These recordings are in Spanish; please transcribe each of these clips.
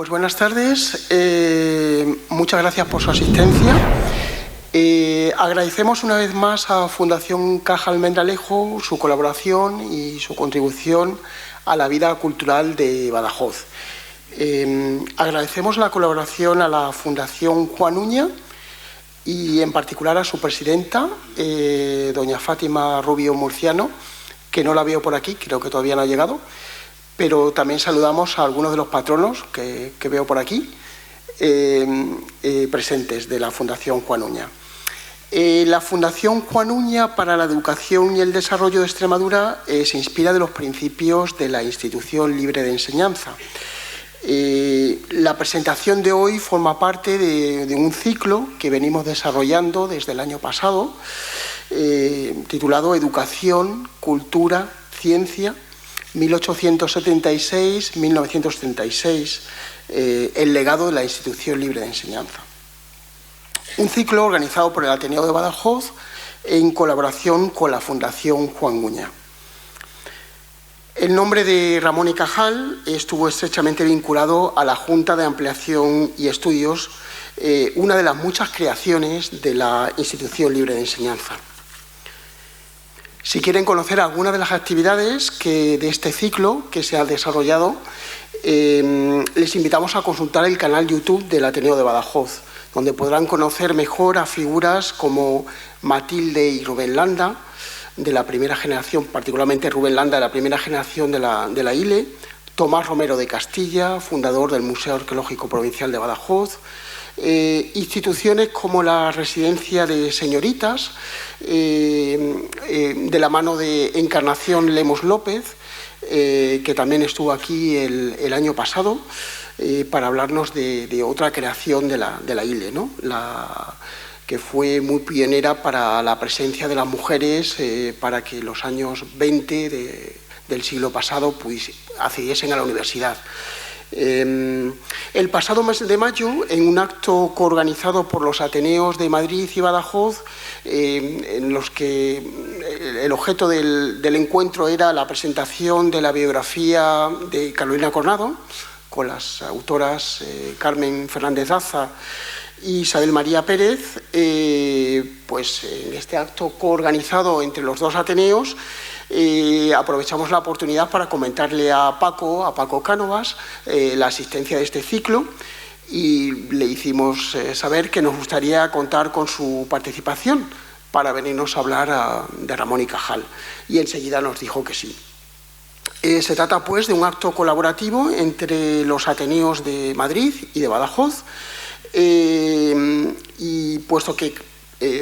Pues buenas tardes, muchas gracias por su asistencia. Agradecemos una vez más a Fundación Caja Almendralejo su colaboración y su contribución a la vida cultural de Badajoz. Agradecemos la colaboración a la Fundación Juan Uña y en particular a su presidenta, doña Fátima Rubio Murciano, que no la veo por aquí, creo que todavía no ha llegado. Pero también saludamos a algunos de los patronos que veo por aquí, presentes de la Fundación Juan Uña. La Fundación Juan Uña para la Educación y el Desarrollo de Extremadura se inspira de los principios de la Institución Libre de Enseñanza. La presentación de hoy forma parte de un ciclo que venimos desarrollando desde el año pasado, titulado Educación, Cultura, Ciencia, 1876-1936, el legado de la Institución Libre de Enseñanza. Un ciclo organizado por el Ateneo de Badajoz en colaboración con la Fundación Juan Uña. El nombre de Ramón y Cajal estuvo estrechamente vinculado a la Junta de Ampliación y Estudios, una de las muchas creaciones de la Institución Libre de Enseñanza. Si quieren conocer algunas de las actividades de este ciclo que se ha desarrollado, les invitamos a consultar el canal YouTube del Ateneo de Badajoz, donde podrán conocer mejor a figuras como Matilde y Rubén Landa, de la primera generación, particularmente Rubén Landa, de la primera generación de la ILE, Tomás Romero de Castilla, fundador del Museo Arqueológico Provincial de Badajoz, instituciones como la Residencia de Señoritas, de la mano de Encarnación Lemos López, que también estuvo aquí el año pasado, para hablarnos de otra creación de la ILE, ¿no? Que fue muy pionera para la presencia de las mujeres, para que los años 20 del siglo pasado accediesen a la universidad. El pasado mes de mayo, en un acto coorganizado por los Ateneos de Madrid y Badajoz, en los que el objeto del encuentro era la presentación de la biografía de Carolina Cornado, con las autoras Carmen Fernández Daza y Isabel María Pérez, pues en este acto coorganizado entre los dos Ateneos, aprovechamos la oportunidad para comentarle a Paco Cánovas, la asistencia de este ciclo, y le hicimos saber que nos gustaría contar con su participación para venirnos a hablar de Ramón y Cajal, y enseguida nos dijo que sí. Se trata pues de un acto colaborativo entre los Ateneos de Madrid y de Badajoz, y puesto que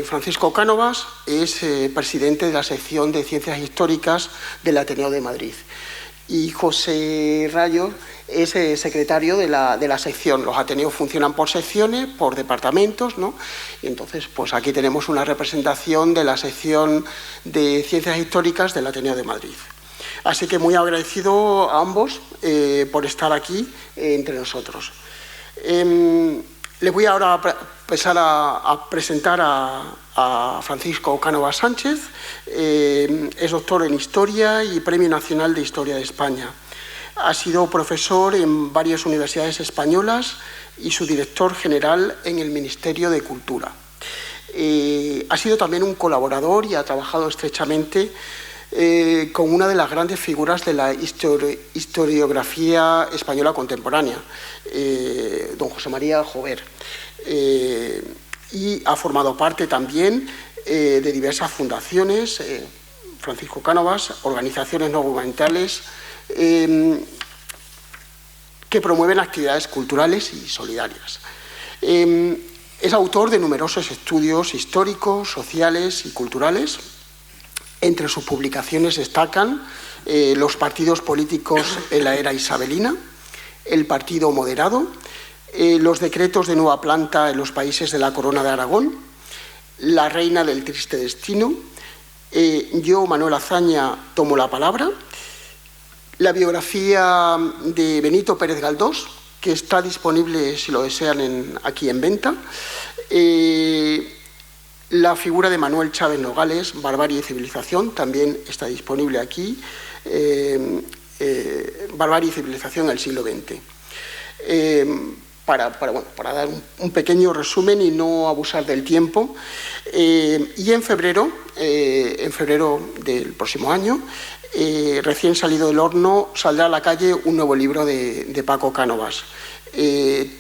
Francisco Cánovas es presidente de la sección de Ciencias Históricas del Ateneo de Madrid y José Rayo es secretario de la sección. Los Ateneos funcionan por secciones, por departamentos, ¿no? Y entonces, pues aquí tenemos una representación de la sección de Ciencias Históricas del Ateneo de Madrid. Así que muy agradecido a ambos por estar aquí entre nosotros. Les voy ahora a empezar a presentar a Francisco Cánovas Sánchez. Es doctor en Historia y Premio Nacional de Historia de España. Ha sido profesor en varias universidades españolas y su director general en el Ministerio de Cultura. Ha sido también un colaborador y ha trabajado estrechamente con una de las grandes figuras de la historiografía española contemporánea, don José María Jover, y ha formado parte también de diversas fundaciones, Francisco Cánovas, organizaciones no gubernamentales que promueven actividades culturales y solidarias. Es autor de numerosos estudios históricos, sociales y culturales. Entre sus publicaciones destacan los partidos políticos en la era isabelina, el Partido Moderado, los decretos de nueva planta en los países de la Corona de Aragón, la Reina del Triste Destino, yo, Manuel Azaña, tomo la palabra, la biografía de Benito Pérez Galdós, que está disponible, si lo desean, aquí en venta, la figura de Manuel Chávez Nogales, Barbarie y Civilización, también está disponible aquí, Barbarie y Civilización en el siglo XX. Para dar un pequeño resumen y no abusar del tiempo, y en febrero del próximo año, recién salido del horno, saldrá a la calle un nuevo libro de Paco Cánovas,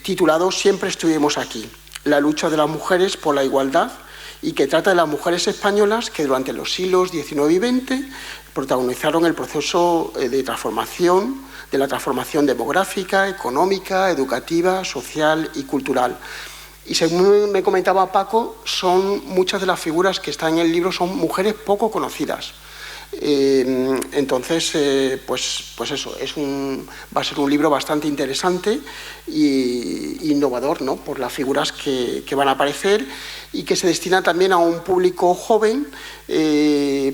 titulado Siempre estuvimos aquí, la lucha de las mujeres por la igualdad, y que trata de las mujeres españolas que durante los siglos XIX y XX protagonizaron el proceso de la transformación demográfica, económica, educativa, social y cultural. Y según me comentaba Paco, muchas de las figuras que están en el libro son mujeres poco conocidas. Entonces, pues eso, va a ser un libro bastante interesante e innovador, ¿no?, por las figuras que van a aparecer, y que se destina también a un público joven,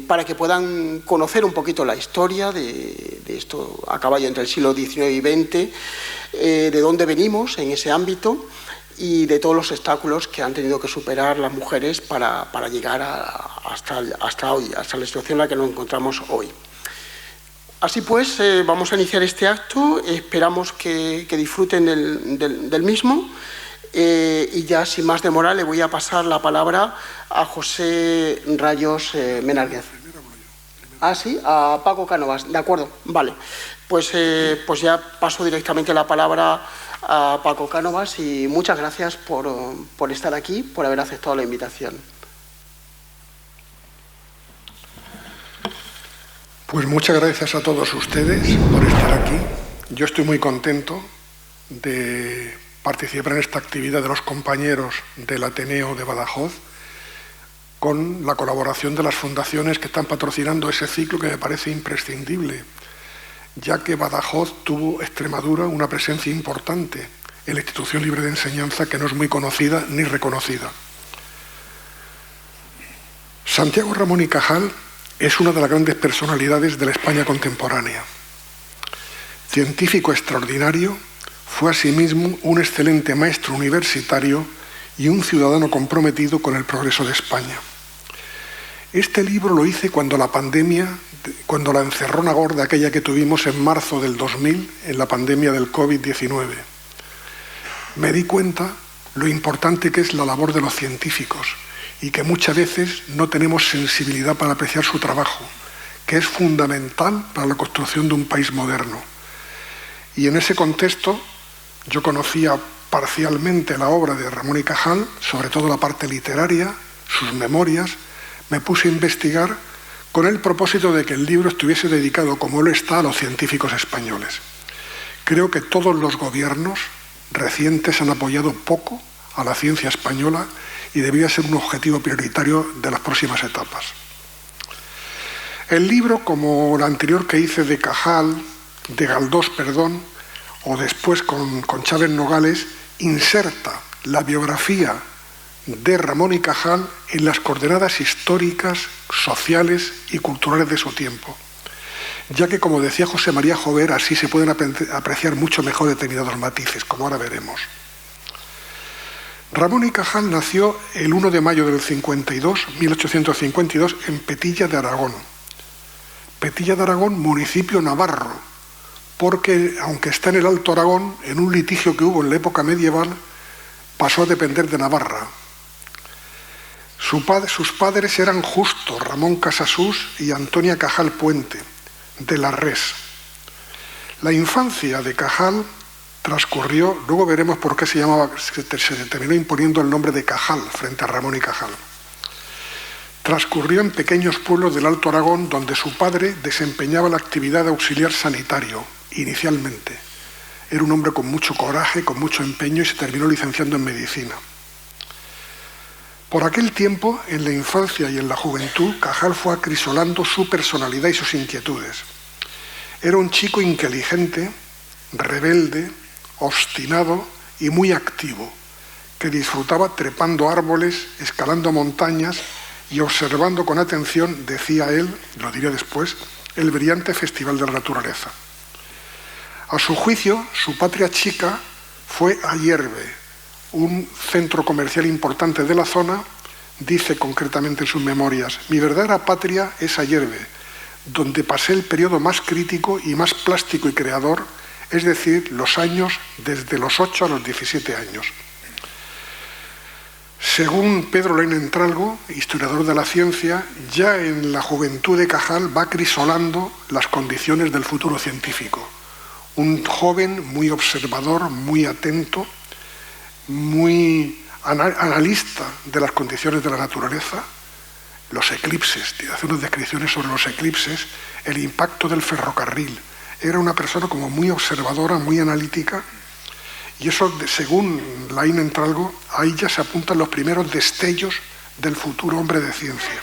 para que puedan conocer un poquito la historia de esto a caballo entre el siglo XIX y XX, de dónde venimos en ese ámbito y de todos los obstáculos que han tenido que superar las mujeres para llegar hasta hoy, hasta la situación en la que nos encontramos hoy. Así pues, vamos a iniciar este acto, esperamos que disfruten del mismo, y ya sin más demora le voy a pasar la palabra a José Rayos Menárguez. Ah, sí, a Paco Cánovas, de acuerdo, vale. Pues ya paso directamente la palabra a Paco Cánovas, y muchas gracias por estar aquí, por haber aceptado la invitación. Pues muchas gracias a todos ustedes por estar aquí. Yo estoy muy contento de participar en esta actividad de los compañeros del Ateneo de Badajoz, con la colaboración de las fundaciones que están patrocinando ese ciclo que me parece imprescindible, ya que Badajoz tuvo Extremadura una presencia importante en la institución libre de enseñanza, que no es muy conocida ni reconocida. Santiago Ramón y Cajal es una de las grandes personalidades de la España contemporánea. Científico extraordinario, fue asimismo un excelente maestro universitario y un ciudadano comprometido con el progreso de España. Este libro lo hice cuando la pandemia, cuando la encerrona gorda aquella que tuvimos en marzo del 2000, en la pandemia del COVID-19. Me di cuenta lo importante que es la labor de los científicos, y que muchas veces no tenemos sensibilidad para apreciar su trabajo, que es fundamental para la construcción de un país moderno. Y en ese contexto yo conocía parcialmente la obra de Ramón y Cajal, sobre todo la parte literaria, sus memorias. Me puse a investigar con el propósito de que el libro estuviese dedicado, como lo está, a los científicos españoles. Creo que todos los gobiernos recientes han apoyado poco a la ciencia española, y debía ser un objetivo prioritario de las próximas etapas. El libro, como el anterior que hice de Galdós, o después con Chávez Nogales, inserta la biografía de Ramón y Cajal en las coordenadas históricas, sociales y culturales de su tiempo, ya que, como decía José María Jover, así se pueden apreciar mucho mejor determinados matices, como ahora veremos. Ramón y Cajal nació el 1 de mayo del 1852, en Petilla de Aragón. Petilla de Aragón, municipio navarro, porque, aunque está en el Alto Aragón, en un litigio que hubo en la época medieval, pasó a depender de Navarra. Sus padres eran Justo Ramón Casasús y Antonia Cajal Puente, de la Res. La infancia de Cajal transcurrió, luego veremos por qué se terminó imponiendo el nombre de Cajal frente a Ramón y Cajal. Transcurrió en pequeños pueblos del Alto Aragón, donde su padre desempeñaba la actividad de auxiliar sanitario, inicialmente. Era un hombre con mucho coraje, con mucho empeño, y se terminó licenciando en medicina. Por aquel tiempo, en la infancia y en la juventud, Cajal fue acrisolando su personalidad y sus inquietudes. Era un chico inteligente, rebelde, obstinado y muy activo, que disfrutaba trepando árboles, escalando montañas y observando con atención, decía él, lo diré después, el brillante festival de la naturaleza. A su juicio, su patria chica fue Ayerbe, un centro comercial importante de la zona. Dice concretamente en sus memorias: mi verdadera patria es Ayerbe, donde pasé el periodo más crítico y más plástico y creador es decir, los años desde los 8 a los 17 años. Según Pedro Leinentralgo, historiador de la ciencia, ya en la juventud de Cajal va acrisolando las condiciones del futuro científico. Un joven muy observador, muy atento, muy analista de las condiciones de la naturaleza, los eclipses, hace unas descripciones sobre los eclipses, el impacto del ferrocarril. Era una persona como muy observadora, muy analítica, y eso, según Leinentralgo, ahí ya se apuntan los primeros destellos del futuro hombre de ciencia.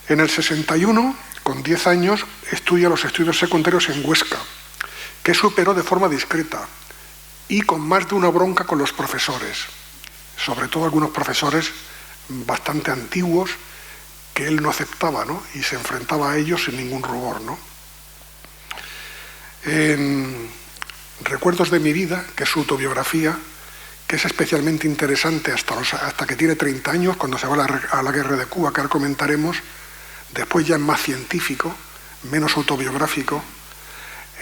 En el 61, con 10 años, estudia los estudios secundarios en Huesca, que superó de forma discreta y con más de una bronca con los profesores, sobre todo algunos profesores bastante antiguos que él no aceptaba, ¿no? Y se enfrentaba a ellos sin ningún rubor, ¿no? En Recuerdos de mi vida, que es su autobiografía, que es especialmente interesante hasta que tiene 30 años, cuando se va a la guerra de Cuba, que ahora comentaremos, después ya es más científico, menos autobiográfico,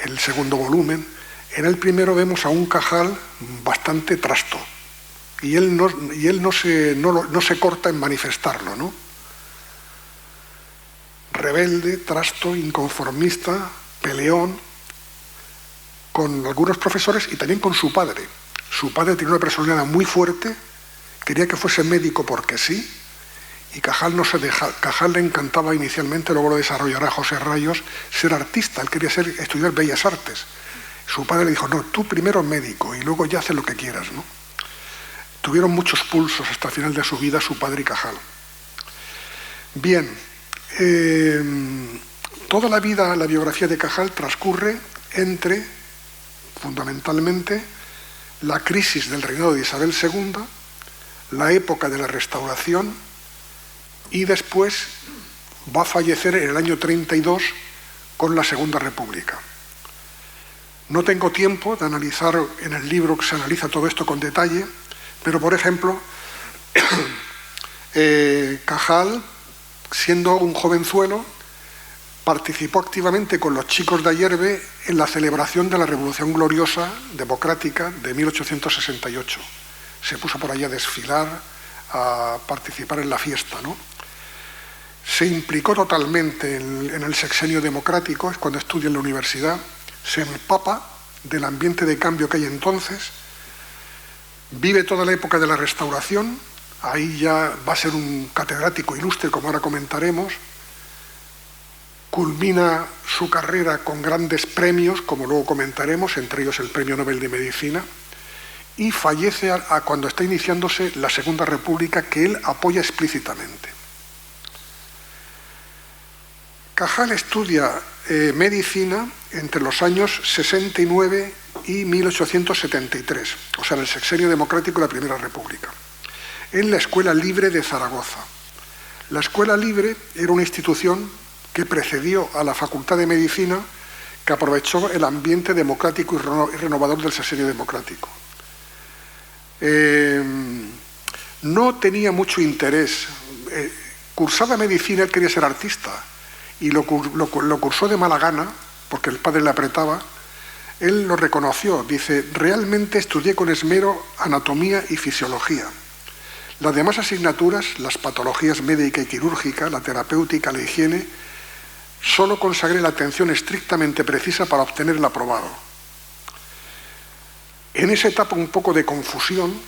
el segundo volumen. En el primero vemos a un Cajal bastante trasto, y él no se corta en manifestarlo, ¿no? Rebelde, trasto, inconformista, peleón, con algunos profesores y también con su padre. Su padre tenía una personalidad muy fuerte, quería que fuese médico porque sí, y Cajal no se deja. Cajal le encantaba inicialmente, luego lo desarrollará José Rayos, ser artista. Él quería estudiar Bellas Artes. Su padre le dijo, no, tú primero médico y luego ya haces lo que quieras, ¿no? Tuvieron muchos pulsos hasta el final de su vida su padre y Cajal. Bien, toda la vida, la biografía de Cajal transcurre entre, fundamentalmente, la crisis del reinado de Isabel II, la época de la Restauración, y después va a fallecer en el año 32 con la Segunda República. No tengo tiempo de analizar en el libro que se analiza todo esto con detalle, pero por ejemplo, Cajal, siendo un jovenzuelo, participó activamente con los chicos de Ayerbe en la celebración de la Revolución Gloriosa Democrática de 1868. Se puso por allí a desfilar, a participar en la fiesta, ¿no? Se implicó totalmente en el sexenio democrático, es cuando estudia en la universidad, se empapa del ambiente de cambio que hay entonces, vive toda la época de la Restauración, ahí ya va a ser un catedrático ilustre, como ahora comentaremos, culmina su carrera con grandes premios, como luego comentaremos, entre ellos el Premio Nobel de Medicina, y fallece cuando está iniciándose la Segunda República, que él apoya explícitamente. Cajal estudia medicina entre los años 69 y 1873, o sea, en el sexenio democrático de la Primera República, en la Escuela Libre de Zaragoza. La Escuela Libre era una institución que precedió a la Facultad de Medicina, que aprovechó el ambiente democrático y renovador del sexenio democrático. No tenía mucho interés. Cursaba medicina, él quería ser artista, y lo cursó de mala gana, porque el padre le apretaba. Él lo reconoció, dice, realmente estudié con esmero anatomía y fisiología. Las demás asignaturas, las patologías médica y quirúrgica, la terapéutica, la higiene, solo consagré la atención estrictamente precisa para obtener el aprobado. En esa etapa un poco de confusión,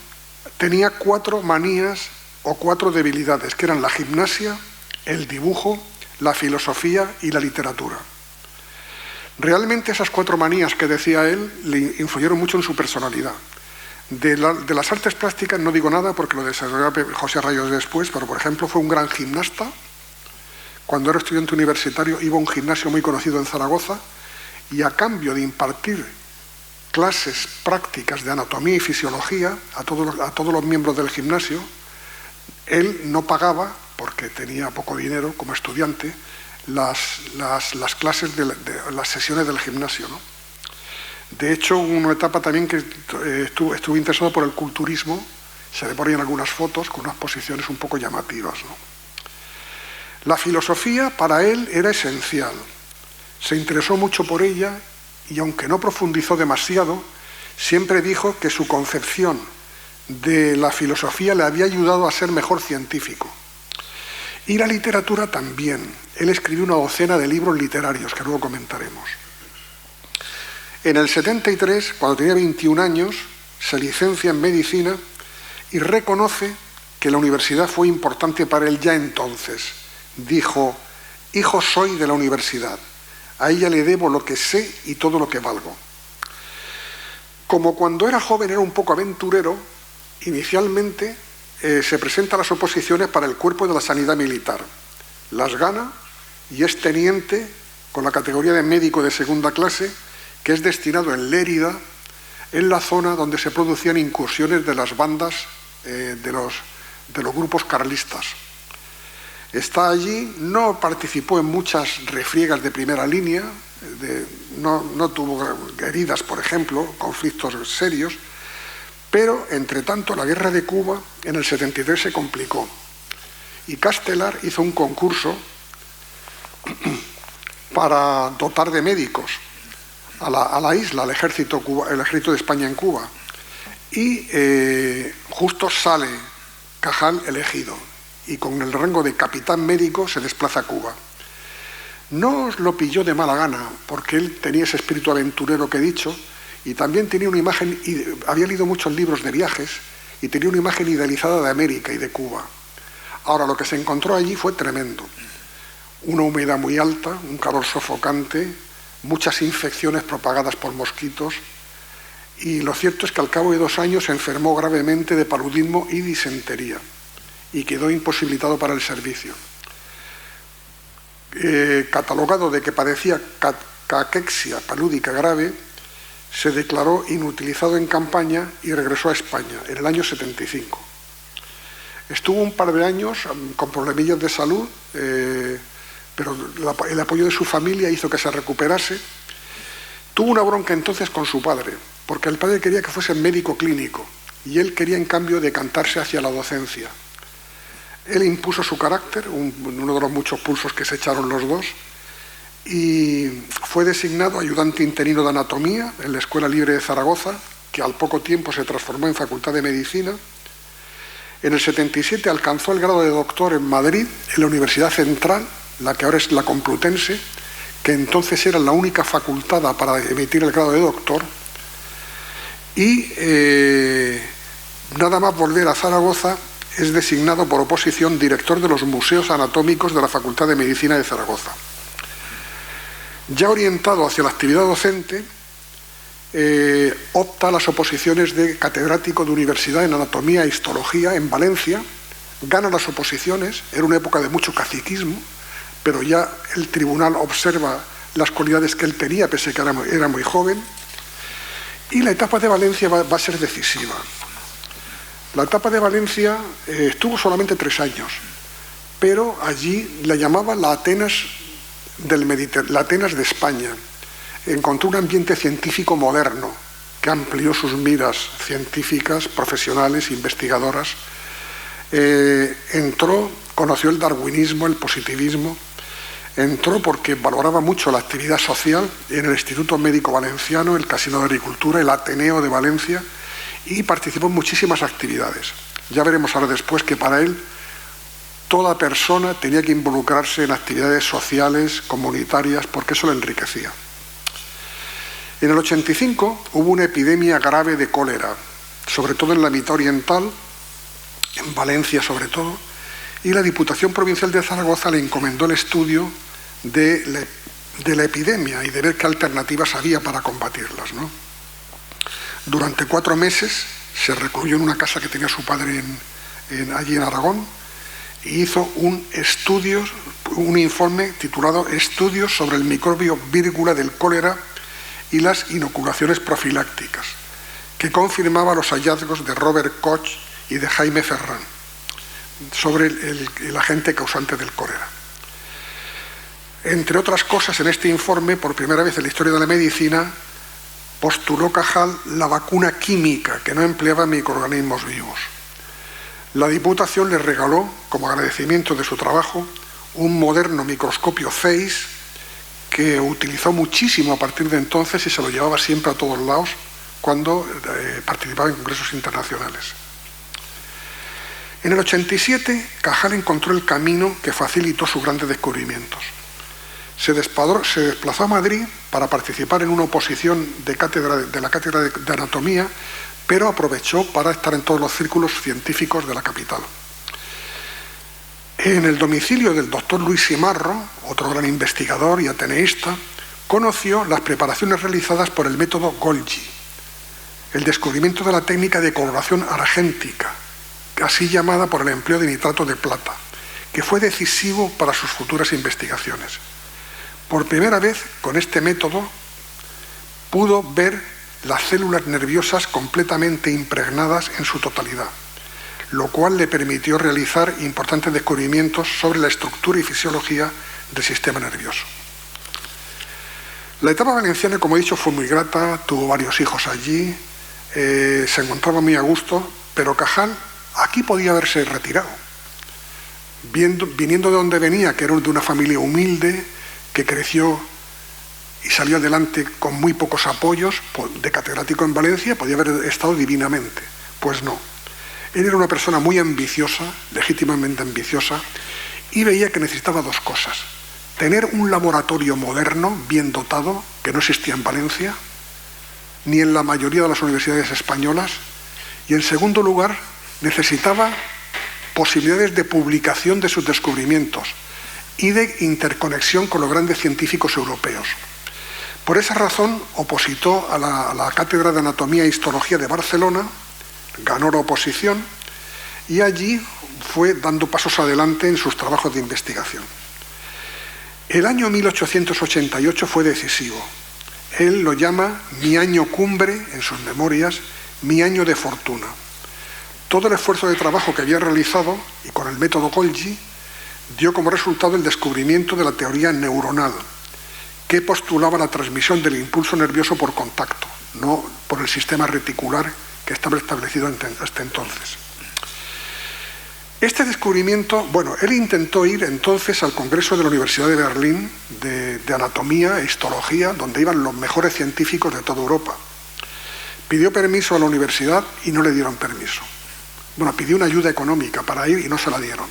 tenía 4 manías o 4 debilidades, que eran la gimnasia, el dibujo, la filosofía y la literatura. Realmente esas 4 manías que decía él le influyeron mucho en su personalidad. De las artes plásticas no digo nada porque lo desarrolló José Rayos después, pero por ejemplo fue un gran gimnasta. Cuando era estudiante universitario iba a un gimnasio muy conocido en Zaragoza y a cambio de impartir clases prácticas de anatomía y fisiología a todos los miembros del gimnasio, él no pagaba, porque tenía poco dinero como estudiante, las clases las sesiones del gimnasio, ¿no? De hecho, hubo una etapa también que estuvo interesado por el culturismo, se ve por ahí en algunas fotos con unas posiciones un poco llamativas, ¿no? La filosofía para él era esencial, se interesó mucho por ella y aunque no profundizó demasiado, siempre dijo que su concepción de la filosofía le había ayudado a ser mejor científico. Y la literatura también. Él escribió una docena de libros literarios, que luego comentaremos. En el 73, cuando tenía 21 años, se licencia en medicina y reconoce que la universidad fue importante para él ya entonces. Dijo: hijo soy de la universidad, a ella le debo lo que sé y todo lo que valgo. Como cuando era joven era un poco aventurero, inicialmente se presenta a las oposiciones para el cuerpo de la sanidad militar. Las gana y es teniente con la categoría de médico de segunda clase, que es destinado en Lérida, en la zona donde se producían incursiones de las bandas de los grupos carlistas. Está allí, no participó en muchas refriegas de primera línea, no tuvo heridas, por ejemplo, conflictos serios, pero, entre tanto, la guerra de Cuba en el 73 se complicó y Castelar hizo un concurso para dotar de médicos a la isla, al ejército de España en Cuba, y justo sale Cajal elegido y con el rango de capitán médico se desplaza a Cuba. No os lo pilló de mala gana, porque él tenía ese espíritu aventurero que he dicho, y también tenía una imagen, había leído muchos libros de viajes, y tenía una imagen idealizada de América y de Cuba. Ahora, lo que se encontró allí fue tremendo. Una humedad muy alta, un calor sofocante, muchas infecciones propagadas por mosquitos, y lo cierto es que al cabo de 2 años se enfermó gravemente de paludismo y disentería, y quedó imposibilitado para el servicio. Catalogado de que padecía caquexia palúdica grave, se declaró inutilizado en campaña y regresó a España en el año 75. Estuvo un par de años con problemillas de salud, pero el apoyo de su familia hizo que se recuperase. Tuvo una bronca entonces con su padre, porque el padre quería que fuese médico clínico y él quería en cambio decantarse hacia la docencia. Él impuso su carácter, uno de los muchos pulsos que se echaron los dos, y fue designado ayudante interino de anatomía en la Escuela Libre de Zaragoza, que al poco tiempo se transformó en Facultad de Medicina. En el 77 alcanzó el grado de doctor en Madrid, en la Universidad Central, la que ahora es la Complutense, que entonces era la única facultad para emitir el grado de doctor, y nada más volver a Zaragoza es designado por oposición director de los museos anatómicos de la Facultad de Medicina de Zaragoza. Ya orientado hacia la actividad docente, opta a las oposiciones de catedrático de universidad en anatomía e histología en Valencia, gana las oposiciones, era una época de mucho caciquismo, pero ya el tribunal observa las cualidades que él tenía, pese a que era muy joven, y la etapa de Valencia va a ser decisiva. La etapa de Valencia estuvo solamente 3 años, pero allí la llamaban la Atenas la Atenas de España. Encontró un ambiente científico moderno que amplió sus miras científicas, profesionales, investigadoras. Conoció el darwinismo, el positivismo. Entró porque valoraba mucho la actividad social en el Instituto Médico Valenciano, el Casino de Agricultura, el Ateneo de Valencia, y participó en muchísimas actividades. Ya veremos ahora después que para él toda persona tenía que involucrarse en actividades sociales, comunitarias, porque eso le enriquecía. En el 85 hubo una epidemia grave de cólera, sobre todo en la mitad oriental, en Valencia sobre todo, y la Diputación Provincial de Zaragoza le encomendó el estudio de la epidemia y de ver qué alternativas había para combatirlas, ¿no? Durante 4 meses se recluyó en una casa que tenía su padre allí en Aragón, y hizo un informe titulado Estudios sobre el microbio vírgula del cólera y las inoculaciones profilácticas, que confirmaba los hallazgos de Robert Koch y de Jaime Ferrán sobre el agente causante del cólera. Entre otras cosas, en este informe, por primera vez en la historia de la medicina, postuló Cajal la vacuna química, que no empleaba microorganismos vivos. La Diputación le regaló, como agradecimiento de su trabajo, un moderno microscopio Zeiss que utilizó muchísimo a partir de entonces y se lo llevaba siempre a todos lados cuando participaba en congresos internacionales. En el 87, Cajal encontró el camino que facilitó sus grandes descubrimientos. Se desplazó a Madrid para participar en una oposición de la cátedra de anatomía, pero aprovechó para estar en todos los círculos científicos de la capital. En el domicilio del doctor Luis Simarro, otro gran investigador y ateneísta, conoció las preparaciones realizadas por el método Golgi, el descubrimiento de la técnica de coloración argéntica, así llamada por el empleo de nitrato de plata, que fue decisivo para sus futuras investigaciones. Por primera vez, con este método, pudo ver las células nerviosas completamente impregnadas en su totalidad, lo cual le permitió realizar importantes descubrimientos sobre la estructura y fisiología del sistema nervioso. La etapa valenciana, como he dicho, fue muy grata, tuvo varios hijos allí, se encontraba muy a gusto, pero Cajal aquí podía haberse retirado. Viniendo de donde venía, que era de una familia humilde, que creció y salió adelante con muy pocos apoyos, de catedrático en Valencia, podía haber estado divinamente. Pues no. Él era una persona muy ambiciosa, legítimamente ambiciosa, y veía que necesitaba dos cosas. Tener un laboratorio moderno, bien dotado, que no existía en Valencia, ni en la mayoría de las universidades españolas, y en segundo lugar, necesitaba posibilidades de publicación de sus descubrimientos y de interconexión con los grandes científicos europeos. Por esa razón, opositó a la Cátedra de Anatomía e Histología de Barcelona, ganó la oposición y allí fue dando pasos adelante en sus trabajos de investigación. El año 1888 fue decisivo. Él lo llama mi año cumbre, en sus memorias, mi año de fortuna. Todo el esfuerzo de trabajo que había realizado, y con el método Golgi, dio como resultado el descubrimiento de la teoría neuronal, que postulaba la transmisión del impulso nervioso por contacto, no por el sistema reticular que estaba establecido hasta entonces. Este descubrimiento, él intentó ir entonces al Congreso de la Universidad de Berlín de Anatomía e Histología, donde iban los mejores científicos de toda Europa. Pidió permiso a la universidad y no le dieron permiso. Pidió una ayuda económica para ir y no se la dieron.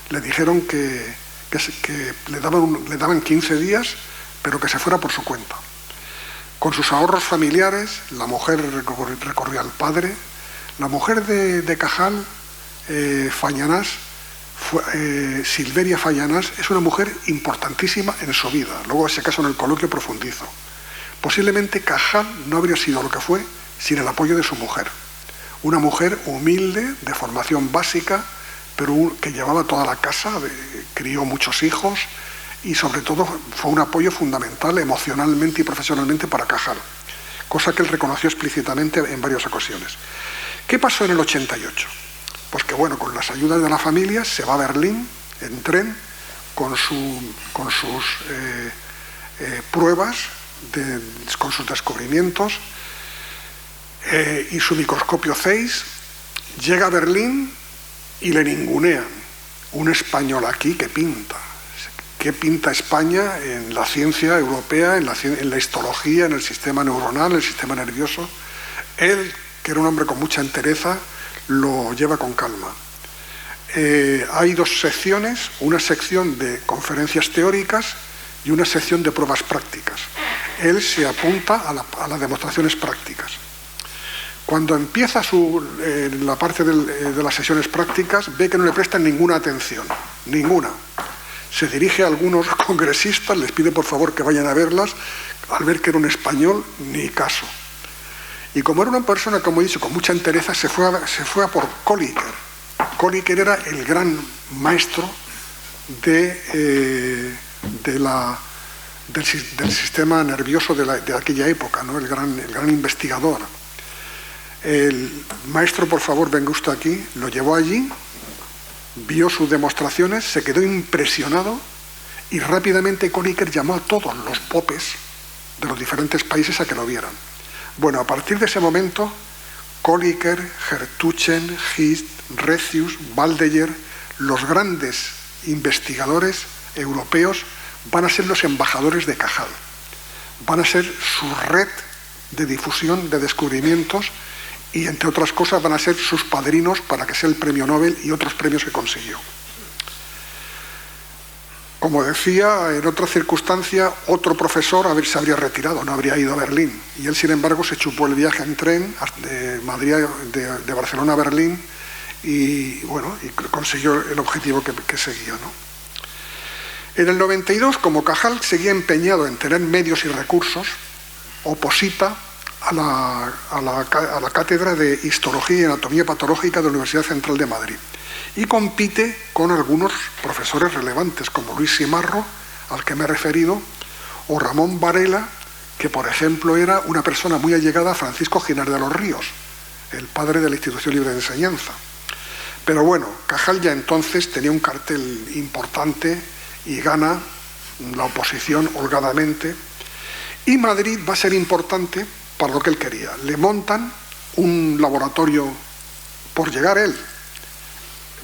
Le dijeron que le daban 15 días, pero que se fuera por su cuenta. Con sus ahorros familiares, la mujer recorrió al padre. La mujer de Cajal, Silveria Fallanás, es una mujer importantísima en su vida. Luego, ese caso en el coloquio profundizo. Posiblemente Cajal no habría sido lo que fue sin el apoyo de su mujer. Una mujer humilde, de formación básica, pero que llevaba toda la casa, crió muchos hijos y sobre todo fue un apoyo fundamental emocionalmente y profesionalmente para Cajal, cosa que él reconoció explícitamente en varias ocasiones. ¿Qué pasó en el 88? Pues que con las ayudas de la familia se va a Berlín en tren con sus pruebas, con sus descubrimientos y su microscopio Zeiss. Llega a Berlín y le ningunean. Un español aquí que pinta. ¿Qué pinta España en la ciencia europea, en la histología, en el sistema neuronal, en el sistema nervioso? Él, que era un hombre con mucha entereza, lo lleva con calma. Hay dos secciones, una sección de conferencias teóricas y una sección de pruebas prácticas. Él se apunta a las demostraciones prácticas. Cuando empieza la parte de las sesiones prácticas, ve que no le prestan ninguna atención, ninguna. Se dirige a algunos congresistas, les pide por favor que vayan a verlas. Al ver que era un español, ni caso. Y como era una persona, como he dicho, con mucha entereza, se fue a por Kolliker. Kolliker era el gran maestro del sistema nervioso de aquella época, ¿no? el gran investigador. El maestro, por favor, venga usted aquí, lo llevó allí, vio sus demostraciones, se quedó impresionado y rápidamente Kolliker llamó a todos los popes de los diferentes países a que lo vieran. A partir de ese momento, Kolliker, Hertuchen, Hist, Recius, Waldeyer, los grandes investigadores europeos van a ser los embajadores de Cajal, van a ser su red de difusión de descubrimientos y, entre otras cosas, van a ser sus padrinos para que sea el premio Nobel y otros premios que consiguió. Como decía, en otra circunstancia, otro profesor se habría retirado, no habría ido a Berlín. Y él, sin embargo, se chupó el viaje en tren de Barcelona a Berlín y, bueno, y consiguió el objetivo que seguía, ¿no? En el 92, como Cajal seguía empeñado en tener medios y recursos, oposita a la Cátedra de Histología y Anatomía Patológica de la Universidad Central de Madrid y compite con algunos profesores relevantes como Luis Simarro, al que me he referido, o Ramón Varela, que por ejemplo era una persona muy allegada a Francisco Giner de los Ríos, el padre de la Institución Libre de Enseñanza. Pero bueno, Cajal ya entonces tenía un cartel importante y gana la oposición holgadamente, y Madrid va a ser importante para lo que él quería. Le montan un laboratorio, por llegar él,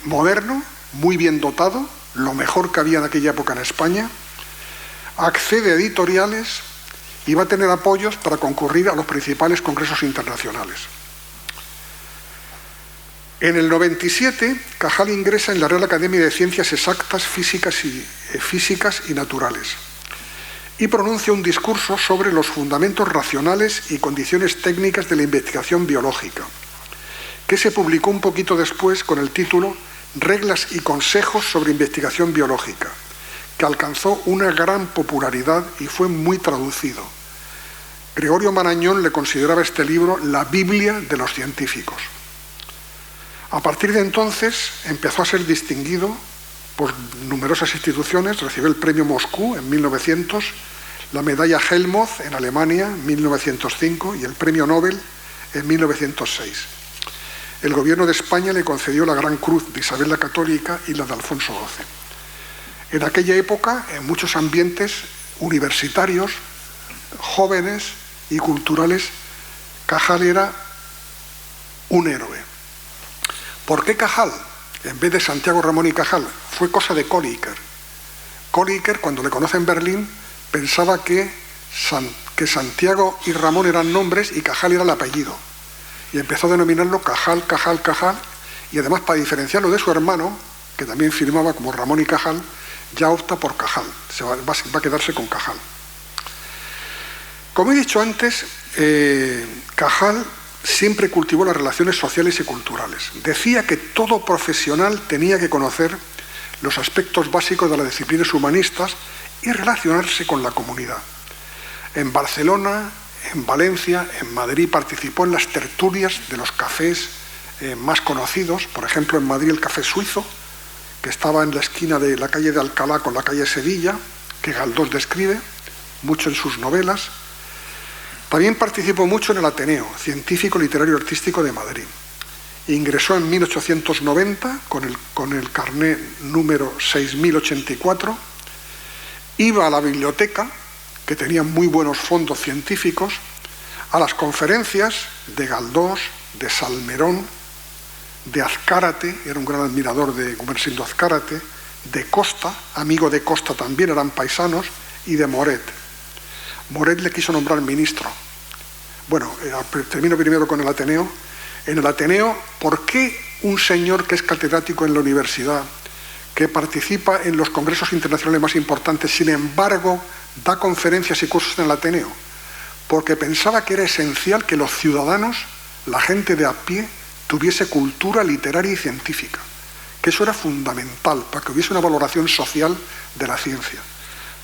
moderno, muy bien dotado, lo mejor que había en aquella época en España, accede a editoriales y va a tener apoyos para concurrir a los principales congresos internacionales. En el 97, Cajal ingresa en la Real Academia de Ciencias Exactas, Físicas y Naturales y pronuncia un discurso sobre los fundamentos racionales y condiciones técnicas de la investigación biológica, que se publicó un poquito después con el título Reglas y consejos sobre investigación biológica, que alcanzó una gran popularidad y fue muy traducido. Gregorio Marañón le consideraba este libro la Biblia de los científicos. A partir de entonces empezó a ser distinguido por numerosas instituciones, recibió el premio Moscú en 1900, la medalla Helmholtz en Alemania en 1905 y el premio Nobel en 1906. El gobierno de España le concedió la Gran Cruz de Isabel la Católica y la de Alfonso XII. En aquella época, en muchos ambientes universitarios, jóvenes y culturales, Cajal era un héroe. ¿Por qué Cajal en vez de Santiago Ramón y Cajal? Fue cosa de Kolliker. Kolliker, cuando le conoce en Berlín, pensaba que Santiago y Ramón eran nombres y Cajal era el apellido. Y empezó a denominarlo Cajal, Cajal, Cajal, y además, para diferenciarlo de su hermano, que también firmaba como Ramón y Cajal, ya opta por Cajal, va a quedarse con Cajal. Como he dicho antes, Cajal siempre cultivó las relaciones sociales y culturales. Decía que todo profesional tenía que conocer los aspectos básicos de las disciplinas humanistas y relacionarse con la comunidad. En Barcelona, en Valencia, en Madrid participó en las tertulias de los cafés más conocidos, por ejemplo en Madrid el Café Suizo, que estaba en la esquina de la calle de Alcalá con la calle Sevilla, que Galdós describe mucho en sus novelas. También participó mucho en el Ateneo, Científico, Literario y Artístico de Madrid. Ingresó en 1890 con el carné número 6084, iba a la biblioteca, que tenía muy buenos fondos científicos, a las conferencias de Galdós, de Salmerón, de Azcárate, era un gran admirador de Gumersindo Azcárate, de Costa, amigo de Costa también, eran paisanos, y de Moret. Moret le quiso nombrar ministro. Bueno, termino primero con el Ateneo. En el Ateneo, ¿por qué un señor que es catedrático en la universidad, que participa en los congresos internacionales más importantes, sin embargo, da conferencias y cursos en el Ateneo? Porque pensaba que era esencial que los ciudadanos, la gente de a pie, tuviese cultura literaria y científica, que eso era fundamental para que hubiese una valoración social de la ciencia.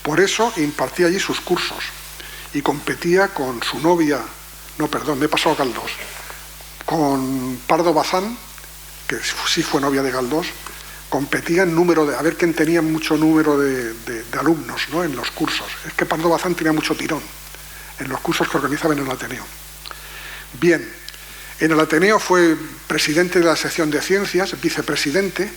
Por eso impartía allí sus cursos y competía con su novia, me he pasado a Galdós, con Pardo Bazán, que sí fue novia de Galdós, competía en número de, a ver quién tenía mucho número de alumnos, ¿no?, en los cursos. Es que Pardo Bazán tenía mucho tirón en los cursos que organizaban en el Ateneo. Bien, en el Ateneo fue presidente de la sección de ciencias, vicepresidente,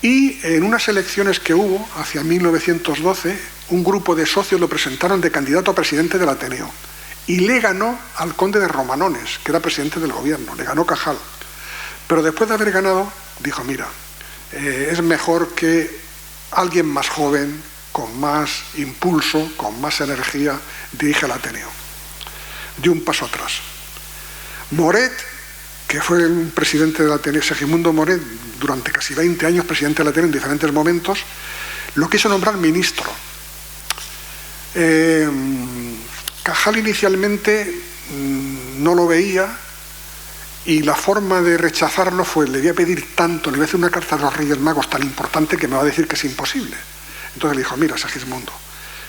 y en unas elecciones que hubo, hacia 1912, un grupo de socios lo presentaron de candidato a presidente del Ateneo. Y le ganó al conde de Romanones, que era presidente del gobierno, le ganó Cajal. Pero después de haber ganado, dijo, mira, es mejor que alguien más joven, con más impulso, con más energía, dirige el Ateneo. Dio un paso atrás. Moret, que fue un presidente del Ateneo, Segismundo Moret, durante casi 20 años presidente del Ateneo en diferentes momentos, lo quiso nombrar ministro. Cajal inicialmente no lo veía y la forma de rechazarlo fue: le voy a pedir tanto, le voy a hacer una carta a los Reyes Magos tan importante que me va a decir que es imposible. Entonces le dijo: mira, Segismundo,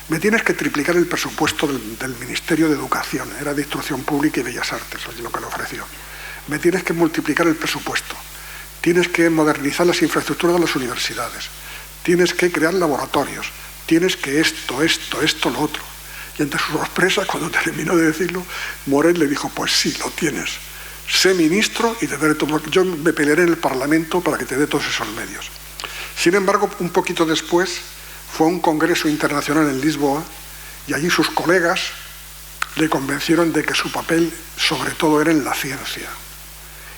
me tienes que triplicar el presupuesto del Ministerio de Educación, era de Instrucción Pública y Bellas Artes, lo que le ofreció. Me tienes que multiplicar el presupuesto, tienes que modernizar las infraestructuras de las universidades, tienes que crear laboratorios, tienes que esto, lo otro. Y ante su sorpresa, cuando terminó de decirlo, Moret le dijo: pues sí, lo tienes, sé ministro y te daré todo, yo me pelearé en el Parlamento para que te dé todos esos medios. Sin embargo, un poquito después fue a un congreso internacional en Lisboa y allí sus colegas le convencieron de que su papel sobre todo era en la ciencia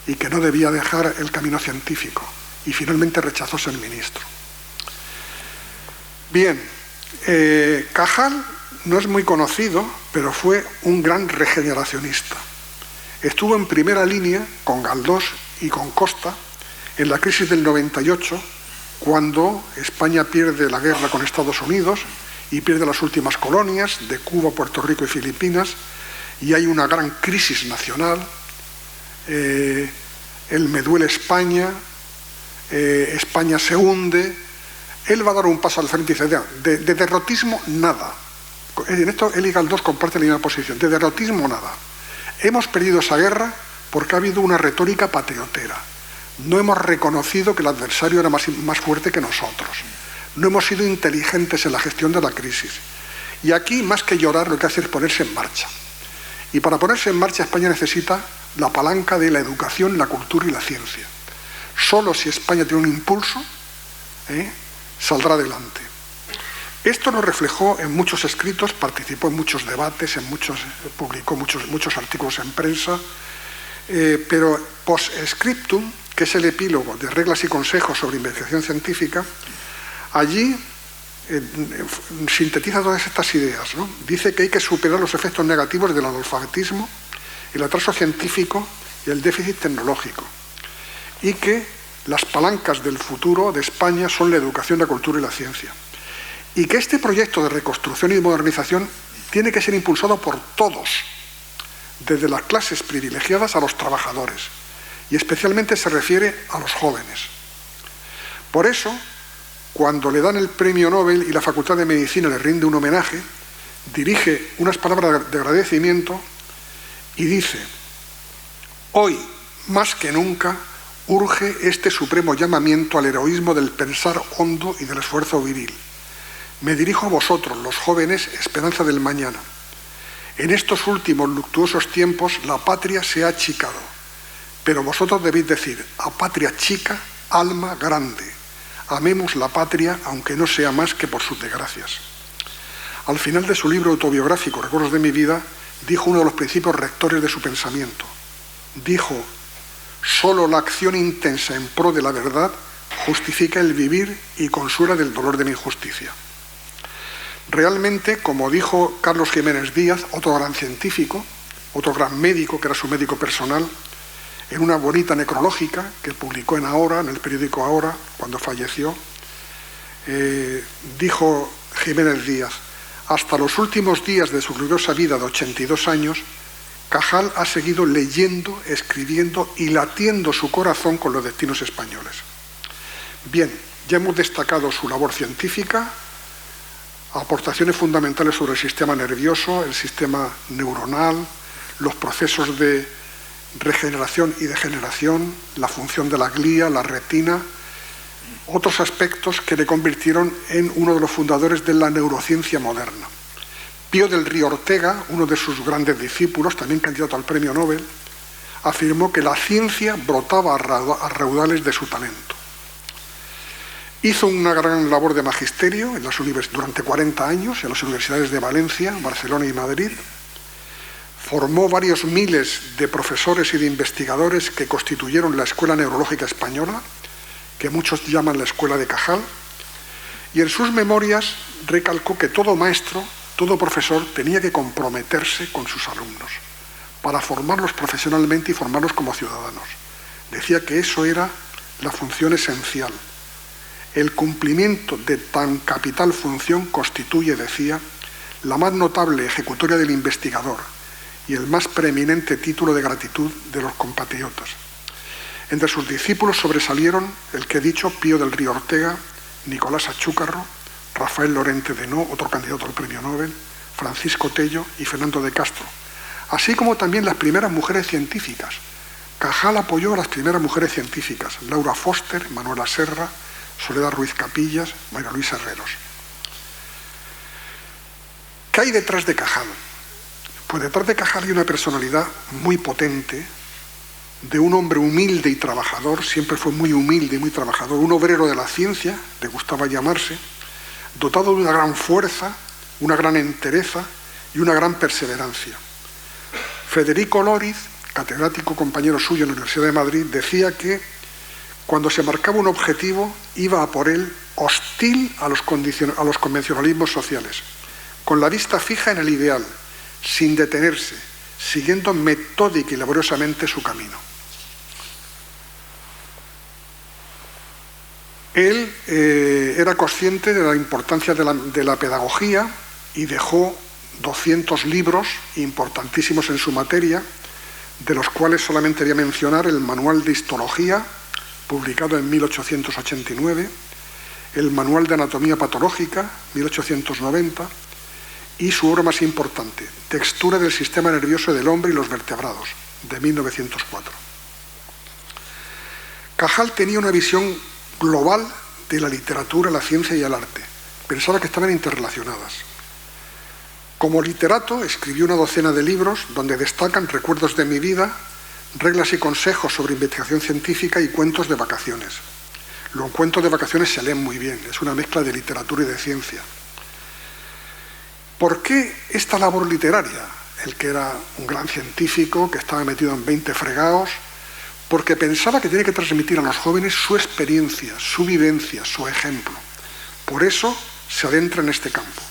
y que no debía dejar el camino científico, y finalmente rechazó ser ministro. Bien, Cajal no es muy conocido, pero fue un gran regeneracionista. Estuvo en primera línea con Galdós y con Costa en la crisis del 98, cuando España pierde la guerra con Estados Unidos y pierde las últimas colonias de Cuba, Puerto Rico y Filipinas, y hay una gran crisis nacional. El me duele España, España se hunde. Él va a dar un paso al frente y dice: de derrotismo nada. En esto él y Galdós comparten la misma posición: de derrotismo nada. Hemos perdido esa guerra porque ha habido una retórica patriotera. No hemos reconocido que el adversario era más fuerte que nosotros. No hemos sido inteligentes en la gestión de la crisis. Y aquí, más que llorar, lo que hace es ponerse en marcha. Y para ponerse en marcha, España necesita la palanca de la educación, la cultura y la ciencia. Solo si España tiene un impulso, saldrá adelante. Esto lo reflejó en muchos escritos, participó en muchos debates, publicó muchos artículos en prensa, pero post scriptum, que es el epílogo de Reglas y Consejos sobre Investigación Científica, allí sintetiza todas estas ideas, ¿no? Dice que hay que superar los efectos negativos del analfabetismo, el atraso científico y el déficit tecnológico, y que las palancas del futuro de España son la educación, la cultura y la ciencia, y que este proyecto de reconstrucción y modernización tiene que ser impulsado por todos, desde las clases privilegiadas a los trabajadores, y especialmente se refiere a los jóvenes. Por eso, cuando le dan el premio Nobel y la Facultad de Medicina le rinde un homenaje, dirige unas palabras de agradecimiento y dice: hoy, más que nunca, urge este supremo llamamiento al heroísmo del pensar hondo y del esfuerzo viril. Me dirijo a vosotros, los jóvenes, esperanza del mañana. En estos últimos luctuosos tiempos la patria se ha achicado, pero vosotros debéis decir: a patria chica, alma grande. Amemos la patria, aunque no sea más que por sus desgracias. Al final de su libro autobiográfico, Recuerdos de mi vida, dijo uno de los principios rectores de su pensamiento. Dijo: solo la acción intensa en pro de la verdad justifica el vivir y consuela del dolor de la injusticia. Realmente, como dijo Carlos Jiménez Díaz, otro gran científico, otro gran médico, que era su médico personal, en una bonita necrológica que publicó en Ahora, en el periódico Ahora, cuando falleció, dijo Jiménez Díaz: hasta los últimos días de su gloriosa vida de 82 años, Cajal ha seguido leyendo, escribiendo y latiendo su corazón con los destinos españoles. Bien, ya hemos destacado su labor científica, aportaciones fundamentales sobre el sistema nervioso, el sistema neuronal, los procesos de regeneración y degeneración, la función de la glía, la retina, otros aspectos que le convirtieron en uno de los fundadores de la neurociencia moderna. Pío del Río Ortega, uno de sus grandes discípulos, también candidato al premio Nobel, afirmó que la ciencia brotaba a raudales de su talento. Hizo una gran labor de magisterio durante 40 años en las universidades de Valencia, Barcelona y Madrid. Formó varios miles de profesores y de investigadores que constituyeron la Escuela Neurológica Española, que muchos llaman la Escuela de Cajal, y en sus memorias recalcó que todo maestro, todo profesor tenía que comprometerse con sus alumnos para formarlos profesionalmente y formarlos como ciudadanos. Decía que eso era la función esencial. El cumplimiento de tan capital función constituye, decía, la más notable ejecutoria del investigador y el más preeminente título de gratitud de los compatriotas. Entre sus discípulos sobresalieron el que he dicho, Pío del Río Ortega, Nicolás Achúcarro, Rafael Lorente de No, otro candidato al premio Nobel, Francisco Tello y Fernando de Castro, así como también las primeras mujeres científicas. Cajal apoyó a las primeras mujeres científicas, Laura Foster, Manuela Serra, Soledad Ruiz Capillas, María Luisa Herreros. ¿Qué hay detrás de Cajal? Pues detrás de Cajal hay una personalidad muy potente, de un hombre humilde y trabajador, siempre fue muy humilde y muy trabajador, un obrero de la ciencia, le gustaba llamarse, dotado de una gran fuerza, una gran entereza y una gran perseverancia. Federico Lóriz, catedrático compañero suyo en la Universidad de Madrid, decía que cuando se marcaba un objetivo iba a por él hostil a los convencionalismos sociales, con la vista fija en el ideal, sin detenerse, siguiendo metódica y laboriosamente su camino. Él era consciente de la importancia de la pedagogía y dejó 200 libros importantísimos en su materia, de los cuales solamente voy a mencionar el Manual de Histología, publicado en 1889, el Manual de Anatomía Patológica, 1890, y su obra más importante, Textura del Sistema Nervioso del Hombre y los Vertebrados, de 1904. Cajal tenía una visión global de la literatura, la ciencia y el arte. Pensaba que estaban interrelacionadas. Como literato, escribió una docena de libros donde destacan Recuerdos de mi vida, Reglas y consejos sobre investigación científica y Cuentos de vacaciones. Los cuentos de vacaciones se leen muy bien, es una mezcla de literatura y de ciencia. ¿Por qué esta labor literaria? Él, que era un gran científico, que estaba metido en 20 fregados, porque pensaba que tenía que transmitir a los jóvenes su experiencia, su vivencia, su ejemplo. Por eso se adentra en este campo.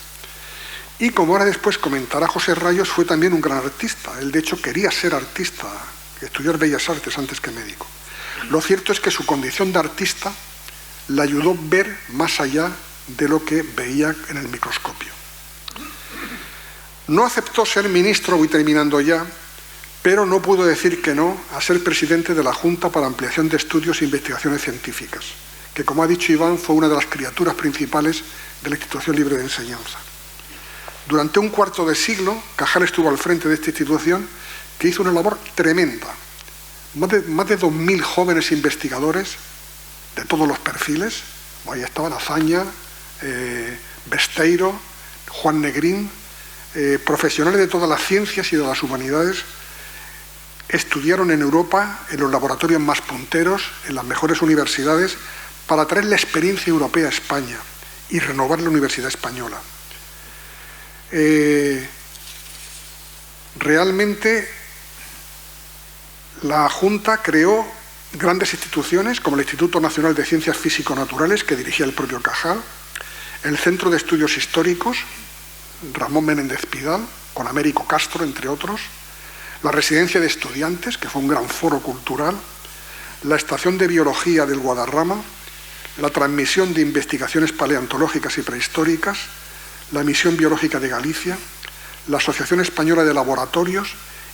Y como ahora después comentará José Rayos, fue también un gran artista. Él, de hecho, quería ser artista, estudiar Bellas Artes antes que médico. Lo cierto es que su condición de artista le ayudó a ver más allá de lo que veía en el microscopio. No aceptó ser ministro, voy terminando ya, pero no pudo decir que no a ser presidente de la Junta para Ampliación de Estudios e Investigaciones Científicas, que, como ha dicho Iván, fue una de las criaturas principales de la Institución Libre de Enseñanza. Durante un cuarto de siglo, Cajal estuvo al frente de esta institución, que hizo una labor tremenda. Más de 2.000 jóvenes investigadores de todos los perfiles, ahí estaban Azaña, Besteiro, Juan Negrín, profesionales de todas las ciencias y de las humanidades, estudiaron en Europa, en los laboratorios más punteros, en las mejores universidades, para traer la experiencia europea a España y renovar la Universidad Española. Realmente la Junta creó grandes instituciones como el Instituto Nacional de Ciencias Físico-Naturales, que dirigía el propio Cajal, el Centro de Estudios Históricos, Ramón Menéndez Pidal, con Américo Castro, entre otros, la Residencia de Estudiantes, que fue un gran foro cultural, la Estación de Biología del Guadarrama, la Transmisión de Investigaciones Paleontológicas y Prehistóricas, la Misión Biológica de Galicia, la Asociación Española de Laboratorios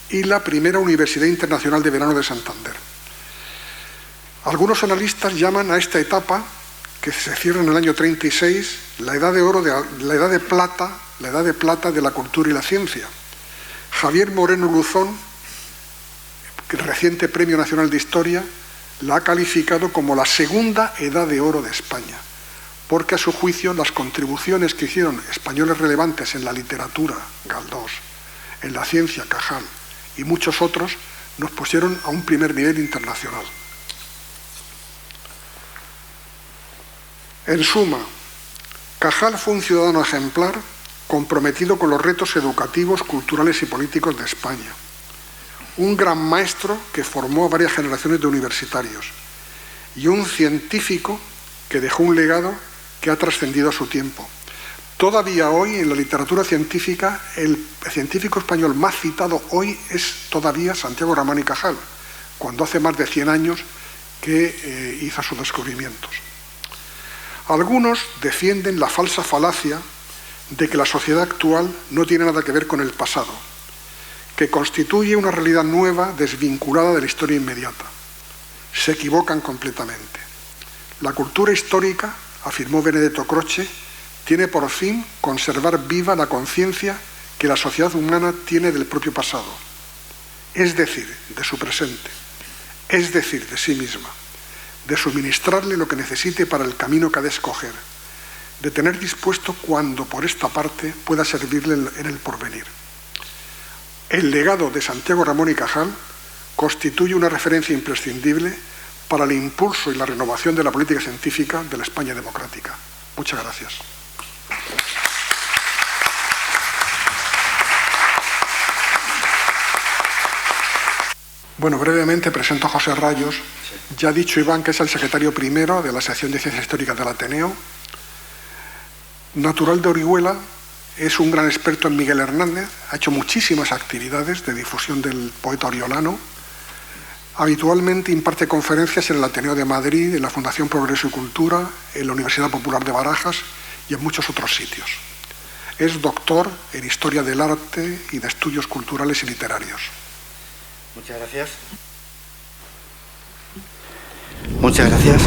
y la primera Universidad Internacional de Verano de Santander. Algunos analistas llaman a esta etapa, que se cierra en el año 36, la edad de plata de la cultura y la ciencia. Javier Moreno Luzón, el reciente Premio Nacional de Historia, la ha calificado como la segunda edad de oro de España, porque a su juicio las contribuciones que hicieron españoles relevantes en la literatura, Galdós, en la ciencia, Cajal, y muchos otros, nos pusieron a un primer nivel internacional. En suma, Cajal fue un ciudadano ejemplar, comprometido con los retos educativos, culturales y políticos de España. Un gran maestro que formó a varias generaciones de universitarios y un científico que dejó un legado que ha trascendido a su tiempo, Todavía hoy en la literatura científica, el científico español más citado hoy es todavía Santiago Ramón y Cajal, cuando hace más de 100 años que hizo sus descubrimientos. Algunos defienden la falsa falacia de que la sociedad actual no tiene nada que ver con el pasado, que constituye una realidad nueva desvinculada de la historia inmediata. Se equivocan completamente. La cultura histórica, afirmó Benedetto Croce, tiene por fin conservar viva la conciencia que la sociedad humana tiene del propio pasado, es decir, de su presente, es decir, de sí misma, de suministrarle lo que necesite para el camino que ha de escoger, de tener dispuesto cuando por esta parte pueda servirle en el porvenir. El legado de Santiago Ramón y Cajal constituye una referencia imprescindible para el impulso y la renovación de la política científica de la España democrática. Muchas gracias. Bueno, brevemente presento a José Rayos. Ya ha dicho Iván que es el secretario primero de la sección de Ciencias Históricas del Ateneo. Natural de Orihuela, es un gran experto en Miguel Hernández, ha hecho muchísimas actividades de difusión del poeta oriolano. Habitualmente imparte conferencias en el Ateneo de Madrid, en la Fundación Progreso y Cultura, en la Universidad Popular de Barajas y en muchos otros sitios. Es doctor en Historia del Arte y de Estudios Culturales y Literarios. Muchas gracias. Muchas gracias.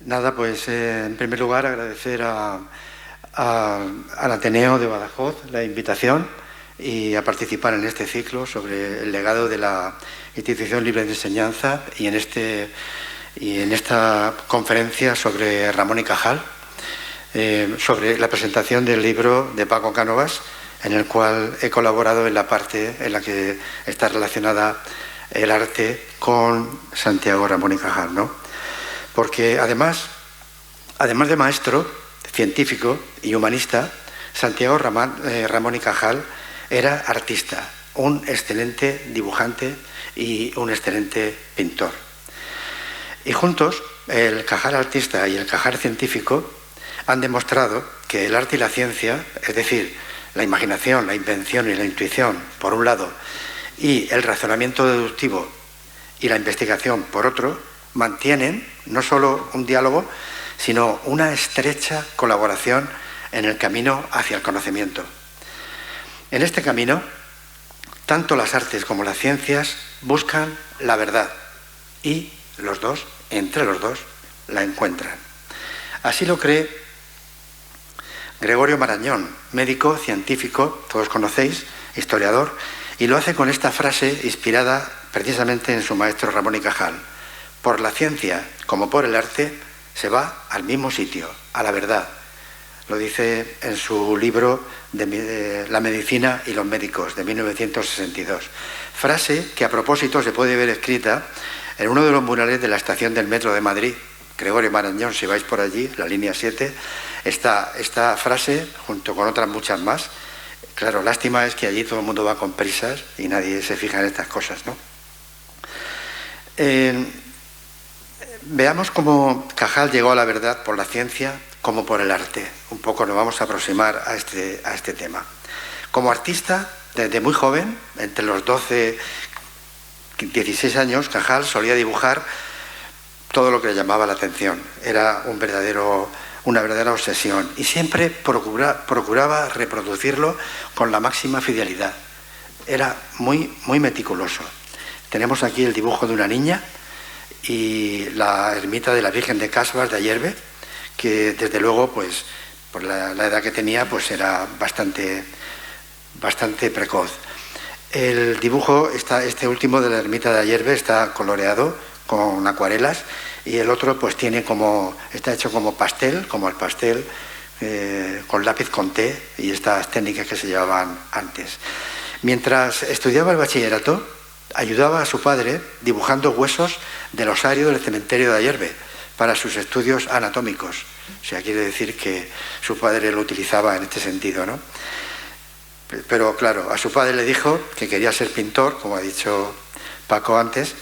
Nada, pues en primer lugar agradecer al Ateneo de Badajoz la invitación y a participar en este ciclo sobre el legado de la Institución Libre de Enseñanza y en esta conferencia sobre Ramón y Cajal, sobre la presentación del libro de Paco Cánovas, en el cual he colaborado en la parte en la que está relacionada el arte con Santiago Ramón y Cajal, ¿no? Porque además de maestro, científico y humanista, Santiago Ramón y Cajal era artista, un excelente dibujante y un excelente pintor. Y juntos, el Cajal artista y el Cajal científico han demostrado que el arte y la ciencia, es decir, la imaginación, la invención y la intuición, por un lado, y el razonamiento deductivo y la investigación, por otro, mantienen no solo un diálogo, sino una estrecha colaboración en el camino hacia el conocimiento. En este camino, tanto las artes como las ciencias buscan la verdad y los dos, entre los dos, la encuentran. Así lo cree Gregorio Marañón, médico, científico, todos conocéis, historiador, y lo hace con esta frase inspirada precisamente en su maestro Ramón y Cajal: por la ciencia como por el arte se va al mismo sitio, a la verdad. Lo dice en su libro de La medicina y los médicos, de 1962. Frase que a propósito se puede ver escrita en uno de los murales de la estación del metro de Madrid. Gregorio Marañón, si vais por allí, la línea 7, está esta frase junto con otras muchas más. Claro, lástima es que allí todo el mundo va con prisas y nadie se fija en estas cosas, ¿no? Veamos cómo Cajal llegó a la verdad por la ciencia como por el arte. Un poco nos vamos a aproximar a este tema. Como artista, desde muy joven, entre los 12 y 16 años, Cajal solía dibujar todo lo que le llamaba la atención. Era una verdadera obsesión y siempre procuraba reproducirlo con la máxima fidelidad. Era muy, muy meticuloso. Tenemos aquí el dibujo de una niña y la ermita de la Virgen de Casbas de Ayerbe, que desde luego, pues, por la edad que tenía, pues era bastante precoz. El dibujo, este último de la ermita de Ayerbe, está coloreado con acuarelas y el otro pues está hecho como pastel, como el pastel, con lápiz con té y estas técnicas que se llevaban antes. Mientras estudiaba el bachillerato, ayudaba a su padre dibujando huesos del osario del cementerio de Ayerbe para sus estudios anatómicos. O sea, quiere decir que su padre lo utilizaba en este sentido, ¿no? Pero claro, a su padre le dijo que quería ser pintor, como ha dicho Paco antes,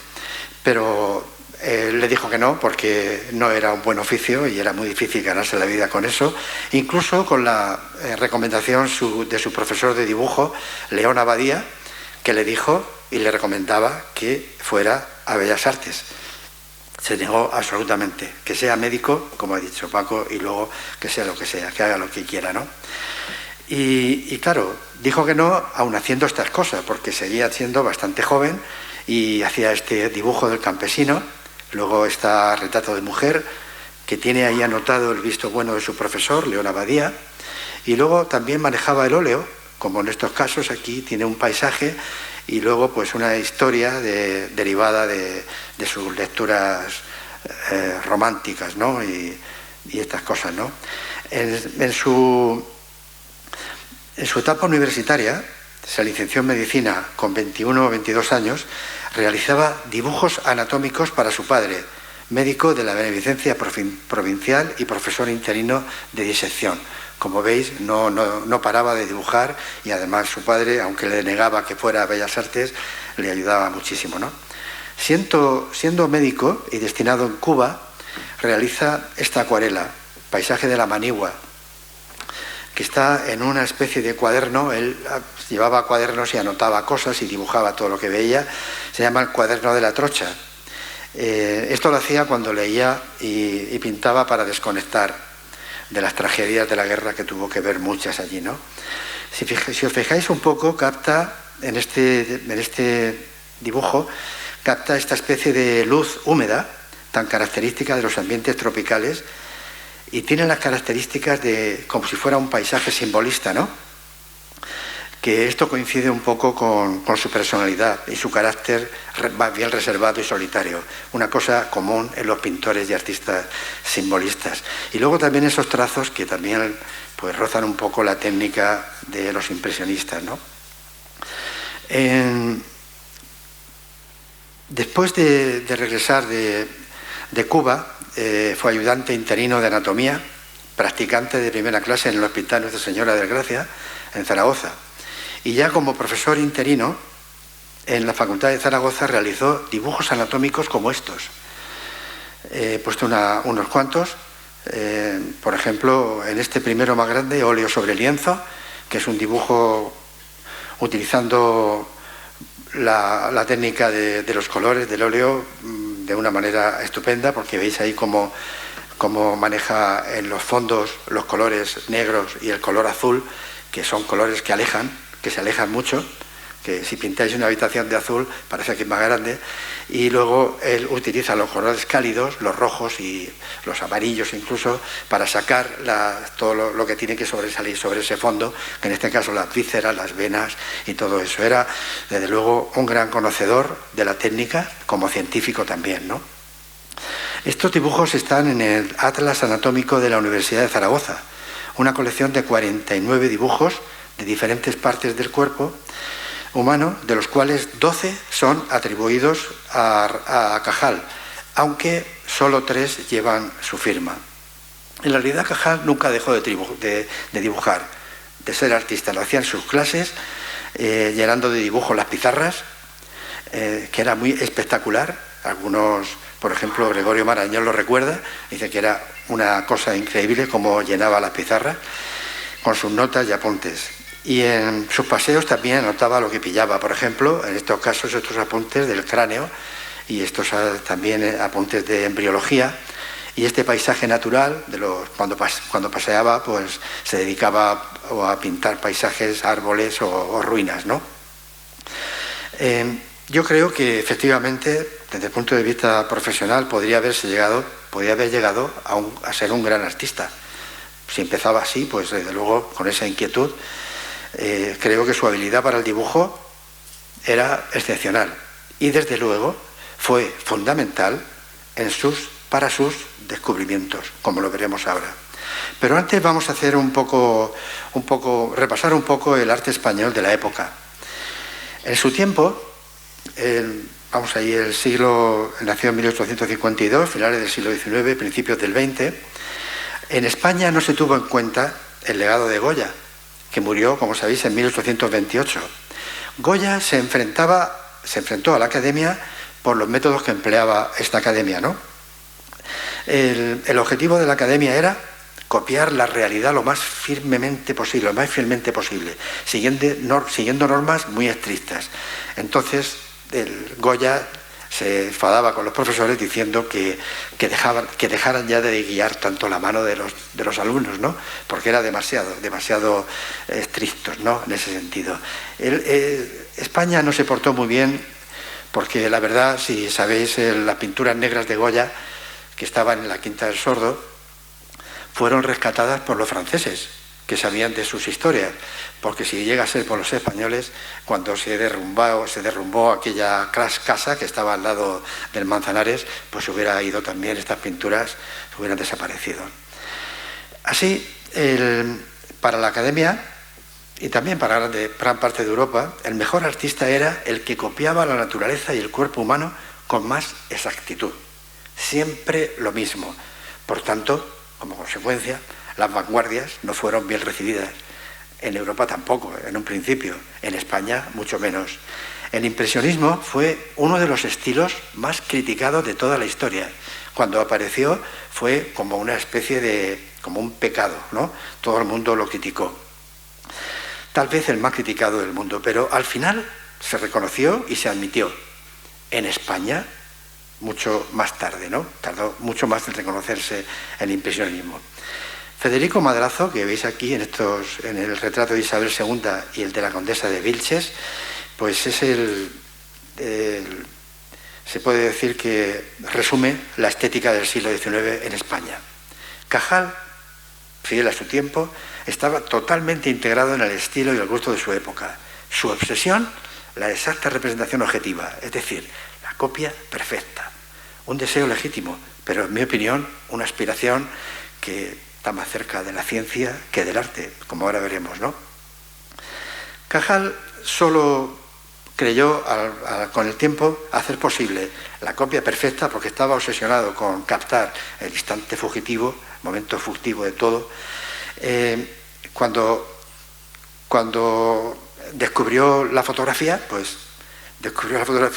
pero Él le dijo que no, porque no era un buen oficio y era muy difícil ganarse la vida con eso, incluso con la recomendación de su profesor de dibujo, León Abadía, que le dijo y le recomendaba que fuera a Bellas Artes. Se negó absolutamente, que sea médico, como ha dicho Paco, y luego que sea lo que sea, que haga lo que quiera, ¿no? Y claro, dijo que no, aun haciendo estas cosas, porque seguía siendo bastante joven y hacía este dibujo del campesino, luego está Retrato de mujer, que tiene ahí anotado el visto bueno de su profesor, León Abadía, y luego también manejaba el óleo, como en estos casos. Aquí tiene un paisaje y luego pues una historia derivada de sus lecturas románticas, ¿no? Y estas cosas, ¿no? En su etapa universitaria, se licenció en medicina con 21 o 22 años, realizaba dibujos anatómicos para su padre, médico de la Beneficencia Provincial y profesor interino de disección. Como veis, no paraba de dibujar, y además su padre, aunque le negaba que fuera a Bellas Artes, le ayudaba muchísimo, ¿no? Siendo médico y destinado en Cuba, realiza esta acuarela, Paisaje de la Manigua, que está en una especie de cuaderno. Él llevaba cuadernos y anotaba cosas y dibujaba todo lo que veía. Se llama el cuaderno de la trocha. Esto lo hacía cuando leía y pintaba para desconectar de las tragedias de la guerra, que tuvo que ver muchas allí, ¿no? Si os fijáis un poco, capta en este dibujo, capta esta especie de luz húmeda tan característica de los ambientes tropicales, y tiene las características de como si fuera un paisaje simbolista, ¿no? Que esto coincide un poco con su personalidad y su carácter más bien reservado y solitario, una cosa común en los pintores y artistas simbolistas. Y luego también esos trazos que también pues rozan un poco la técnica de los impresionistas, ¿no? Después de regresar de Cuba, fue ayudante interino de anatomía, practicante de primera clase en el Hospital Nuestra Señora de Gracia, en Zaragoza. Y ya como profesor interino en la Facultad de Zaragoza realizó dibujos anatómicos como estos. He puesto unos cuantos, por ejemplo, en este primero más grande, óleo sobre lienzo, que es un dibujo utilizando la técnica de los colores del óleo de una manera estupenda, porque veis ahí cómo maneja en los fondos los colores negros y el color azul, que son colores que se alejan mucho, que si pintáis una habitación de azul parece que es más grande. Y luego él utiliza los colores cálidos, los rojos y los amarillos incluso, para sacar todo lo que tiene que sobresalir sobre ese fondo, que en este caso las vísceras, las venas y todo eso. Era desde luego un gran conocedor de la técnica, como científico también, ¿no? Estos dibujos están en el Atlas Anatómico de la Universidad de Zaragoza, una colección de 49 dibujos de diferentes partes del cuerpo humano, de los cuales 12 son atribuidos a Cajal, aunque solo 3 llevan su firma. En realidad Cajal nunca dejó de dibujar, de ser artista. Lo hacía en sus clases, llenando de dibujos las pizarras, que era muy espectacular. Algunos, por ejemplo, Gregorio Marañón lo recuerda, dice que era una cosa increíble cómo llenaba las pizarras con sus notas y apuntes. Y en sus paseos también anotaba lo que pillaba, por ejemplo, en estos casos estos apuntes del cráneo y estos también apuntes de embriología. Y este paisaje natural, cuando paseaba, pues se dedicaba a pintar paisajes, árboles o ruinas, ¿no? Yo creo que efectivamente, desde el punto de vista profesional, podría haber llegado a ser un gran artista. Si empezaba así, pues desde luego con esa inquietud, creo que su habilidad para el dibujo era excepcional y desde luego fue fundamental para sus descubrimientos, como lo veremos ahora. Pero antes vamos a hacer repasar un poco el arte español de la época. En su tiempo, nació en 1852, finales del siglo XIX, principios del XX. En España no se tuvo en cuenta el legado de Goya, que murió, como sabéis, en 1828. Goya se enfrentó a la academia por los métodos que empleaba esta academia, ¿no? El objetivo de la Academia era copiar la realidad lo más firmemente posible, lo más fielmente posible, siguiendo normas muy estrictas. Entonces, el Goya se enfadaba con los profesores diciendo que dejaran ya de guiar tanto la mano de los alumnos, ¿no? Porque era demasiado estrictos, ¿no? En ese sentido. España no se portó muy bien porque, la verdad, si sabéis, las pinturas negras de Goya, que estaban en la Quinta del Sordo, fueron rescatadas por los franceses, que sabían de sus historias, porque si llega a ser por los españoles, cuando se derrumbó aquella casa que estaba al lado del Manzanares, pues hubiera ido también, estas pinturas hubieran desaparecido. Así, para la Academia, y también para gran parte de Europa, el mejor artista era el que copiaba la naturaleza y el cuerpo humano con más exactitud. Siempre lo mismo. Por tanto, como consecuencia, las vanguardias no fueron bien recibidas. En Europa tampoco, en un principio. En España, mucho menos. El impresionismo fue uno de los estilos más criticados de toda la historia. Cuando apareció fue como una especie como un pecado, ¿no? Todo el mundo lo criticó. Tal vez el más criticado del mundo, pero al final se reconoció y se admitió. En España, mucho más tarde, ¿no? Tardó mucho más en reconocerse el impresionismo. Federico Madrazo, que veis aquí en el retrato de Isabel II y el de la condesa de Vilches, pues es se puede decir que resume la estética del siglo XIX en España. Cajal, fiel a su tiempo, estaba totalmente integrado en el estilo y el gusto de su época. Su obsesión, la exacta representación objetiva, es decir, la copia perfecta. Un deseo legítimo, pero en mi opinión, una aspiración que está más cerca de la ciencia que del arte, como ahora veremos, ¿no? Cajal solo creyó, con el tiempo, hacer posible la copia perfecta porque estaba obsesionado con captar el instante fugitivo, el momento fugitivo de todo. Cuando descubrió la fotografía,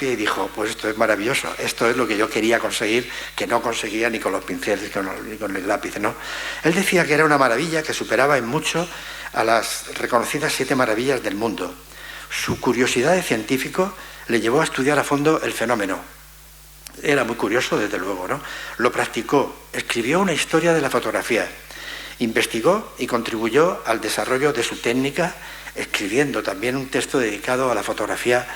y dijo, pues esto es maravilloso, esto es lo que yo quería conseguir, que no conseguía ni con los pinceles ni con el lápiz, ¿no? Él decía que era una maravilla que superaba en mucho a las reconocidas 7 maravillas del mundo. Su curiosidad de científico le llevó a estudiar a fondo el fenómeno. Era muy curioso, desde luego, ¿no? Lo practicó, escribió una historia de la fotografía, investigó y contribuyó al desarrollo de su técnica, escribiendo también un texto dedicado a la fotografía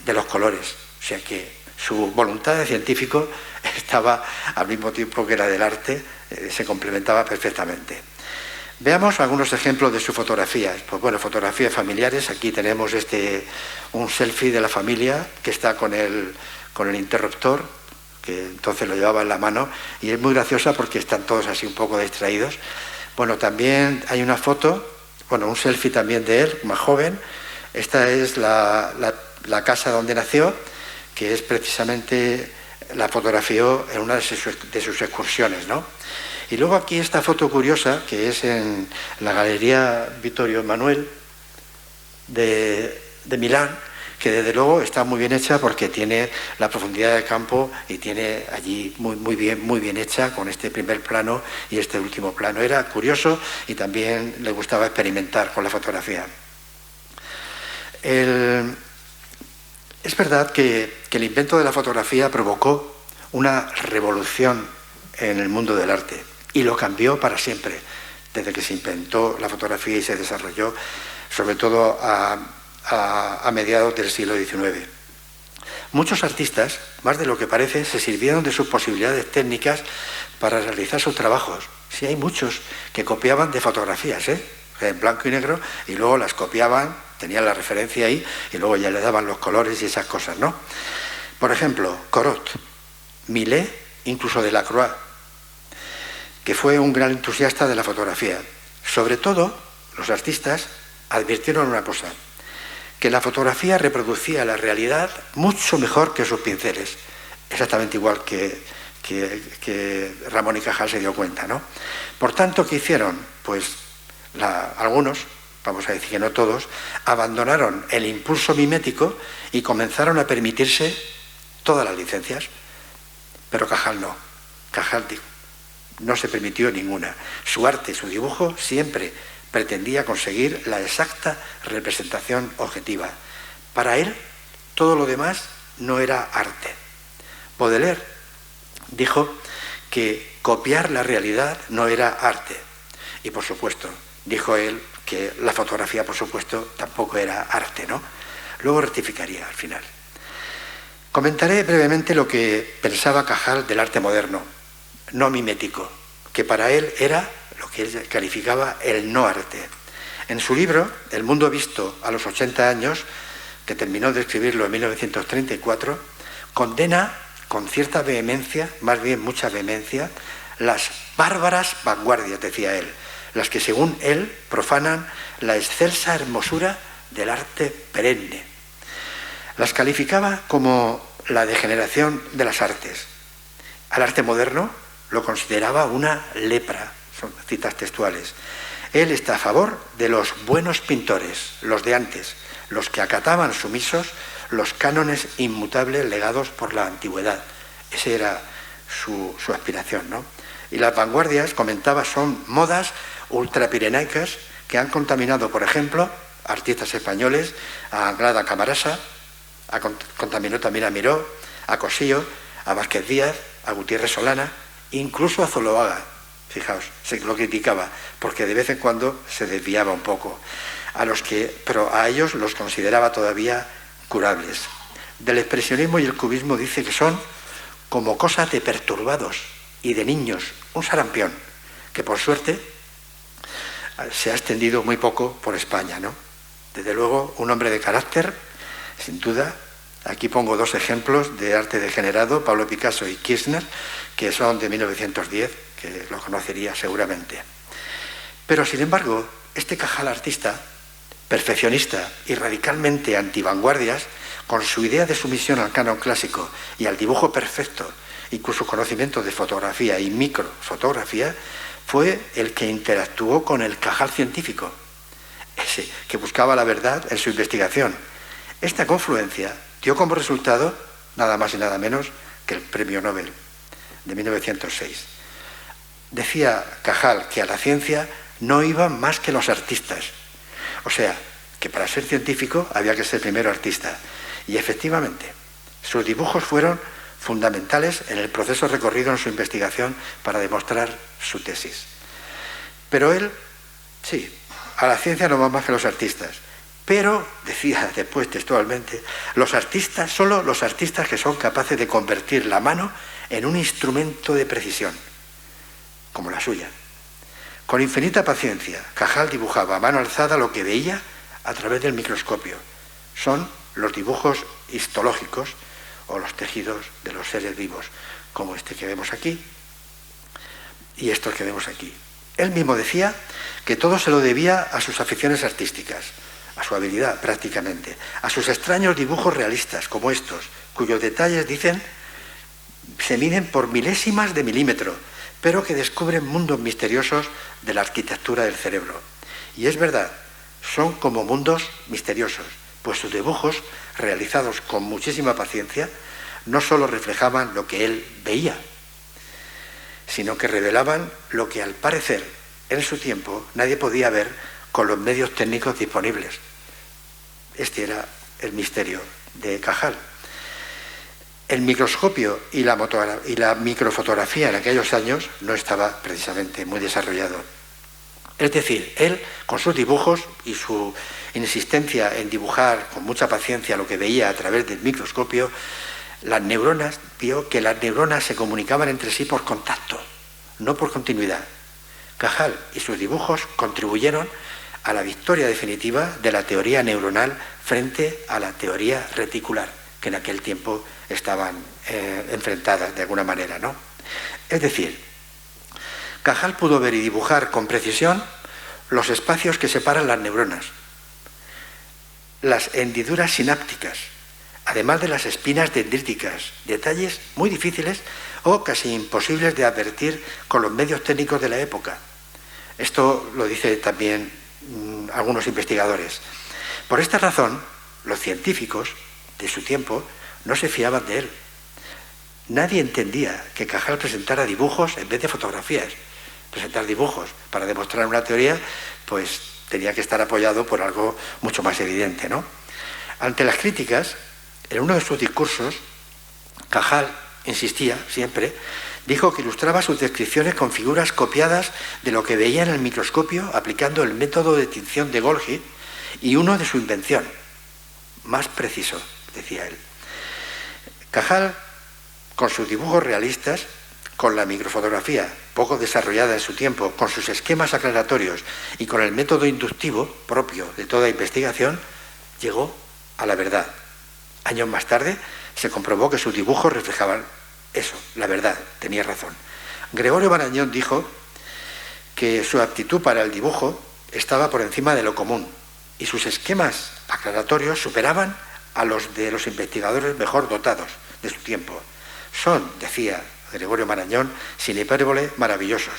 de los colores. O sea que su voluntad de científico estaba al mismo tiempo que la del arte, se complementaba perfectamente. Veamos algunos ejemplos de sus fotografías. Pues bueno, fotografías familiares. Aquí tenemos un selfie de la familia que está con el interruptor, que entonces lo llevaba en la mano, y es muy graciosa porque están todos así un poco distraídos. Bueno, también hay una foto, un selfie también de él, más joven. Esta es la casa donde nació, que es precisamente, la fotografió en una de sus excursiones, ¿no? Y luego aquí esta foto curiosa, que es en la Galería Vittorio Emanuele de Milán, que desde luego está muy bien hecha porque tiene la profundidad de campo y tiene allí muy bien hecha con este primer plano y este último plano. Era curioso y también le gustaba experimentar con la fotografía. Es verdad que el invento de la fotografía provocó una revolución en el mundo del arte y lo cambió para siempre, desde que se inventó la fotografía y se desarrolló, sobre todo a mediados del siglo XIX. Muchos artistas, más de lo que parece, se sirvieron de sus posibilidades técnicas para realizar sus trabajos. Sí, hay muchos que copiaban de fotografías, en blanco y negro, y luego las copiaban, tenían la referencia ahí, y luego ya le daban los colores y esas cosas, ¿no? Por ejemplo, Corot, Millet, incluso Delacroix, que fue un gran entusiasta de la fotografía. Sobre todo, los artistas advirtieron una cosa, que la fotografía reproducía la realidad mucho mejor que sus pinceles, exactamente igual que Ramón y Cajal se dio cuenta, ¿no? Por tanto, ¿qué hicieron? Pues algunos, vamos a decir que no todos, abandonaron el impulso mimético y comenzaron a permitirse todas las licencias, pero Cajal no. Cajal no se permitió ninguna. Su arte, su dibujo, siempre pretendía conseguir la exacta representación objetiva. Para él, todo lo demás no era arte. Baudelaire dijo que copiar la realidad no era arte. Y por supuesto, dijo él que la fotografía, por supuesto, tampoco era arte, ¿no? Luego rectificaría al final. Comentaré brevemente lo que pensaba Cajal del arte moderno, no mimético, que para él era lo que él calificaba el no arte. En su libro, El mundo visto a los 80 años, que terminó de escribirlo en 1934, condena con cierta vehemencia, más bien mucha vehemencia, las bárbaras vanguardias, decía él, las que según él profanan la excelsa hermosura del arte perenne. Las calificaba como la degeneración de las artes. Al arte moderno lo consideraba una lepra, son citas textuales. Él está a favor de los buenos pintores, los de antes, los que acataban sumisos los cánones inmutables legados por la antigüedad. Esa era su aspiración, ¿no? Y las vanguardias, comentaba, son modas ultrapirenaicas que han contaminado, por ejemplo, a artistas españoles, a Anglada Camarasa, contaminó también a Miró, a Cosillo, a Vázquez Díaz, a Gutiérrez Solana, incluso a Zuloaga. Fijaos, se lo criticaba, porque de vez en cuando se desviaba un poco, pero a ellos los consideraba todavía curables. Del expresionismo y el cubismo dice que son como cosas de perturbados y de niños, un sarampión, que por suerte se ha extendido muy poco por España, ¿no? Desde luego, un hombre de carácter, sin duda. Aquí pongo dos ejemplos de arte degenerado, Pablo Picasso y Kirchner, que son de 1910, que lo conocería seguramente. Pero, sin embargo, este Cajal artista, perfeccionista y radicalmente antivanguardias, con su idea de sumisión al canon clásico y al dibujo perfecto, incluso conocimiento de fotografía y microfotografía, fue el que interactuó con el Cajal científico, ese que buscaba la verdad en su investigación. Esta confluencia dio como resultado nada más y nada menos que el Premio Nobel de 1906. Decía Cajal que a la ciencia no iban más que los artistas. O sea, que para ser científico había que ser primero artista. Y efectivamente, sus dibujos fueron fundamentales en el proceso recorrido en su investigación para demostrar su tesis. Pero él, sí, a la ciencia no van más que los artistas. Pero, decía después textualmente, los artistas, solo los artistas que son capaces de convertir la mano en un instrumento de precisión, como la suya. Con infinita paciencia, Cajal dibujaba a mano alzada lo que veía a través del microscopio. Son los dibujos histológicos o los tejidos de los seres vivos, como este que vemos aquí y estos que vemos aquí. Él mismo decía que todo se lo debía a sus aficiones artísticas, a su habilidad prácticamente, a sus extraños dibujos realistas como estos, cuyos detalles, dicen, se miden por milésimas de milímetro, pero que descubren mundos misteriosos de la arquitectura del cerebro. Y es verdad, son como mundos misteriosos, pues sus dibujos, realizados con muchísima paciencia, no solo reflejaban lo que él veía, sino que revelaban lo que al parecer en su tiempo nadie podía ver con los medios técnicos disponibles. Este era el misterio de Cajal. El microscopio y la microfotografía en aquellos años no estaba precisamente muy desarrollado. Es decir, él, con sus dibujos y su insistencia en dibujar con mucha paciencia lo que veía a través del microscopio, vio que las neuronas se comunicaban entre sí por contacto, no por continuidad. Cajal y sus dibujos contribuyeron a la victoria definitiva de la teoría neuronal frente a la teoría reticular, que en aquel tiempo estaban enfrentadas de alguna manera, ¿no? Es decir, Cajal pudo ver y dibujar con precisión los espacios que separan las neuronas, las hendiduras sinápticas, además de las espinas dendríticas, detalles muy difíciles o casi imposibles de advertir con los medios técnicos de la época. Esto lo dicen también algunos investigadores. Por esta razón, los científicos de su tiempo no se fiaban de él. Nadie entendía que Cajal presentara dibujos en vez de fotografías. Presentar dibujos para demostrar una teoría, pues tenía que estar apoyado por algo mucho más evidente, ¿no? Ante las críticas, en uno de sus discursos, Cajal insistía siempre, dijo que ilustraba sus descripciones con figuras copiadas de lo que veía en el microscopio aplicando el método de tinción de Golgi y uno de su invención, más preciso, decía él. Cajal, con sus dibujos realistas, con la microfotografía poco desarrollada en su tiempo, con sus esquemas aclaratorios y con el método inductivo propio de toda investigación, llegó a la verdad. Años más tarde se comprobó que sus dibujos reflejaban eso, la verdad, tenía razón. Gregorio Marañón dijo que su aptitud para el dibujo estaba por encima de lo común y sus esquemas aclaratorios superaban a los de los investigadores mejor dotados de su tiempo. Son, decía Gregorio Marañón, sin hipérbole, maravillosos.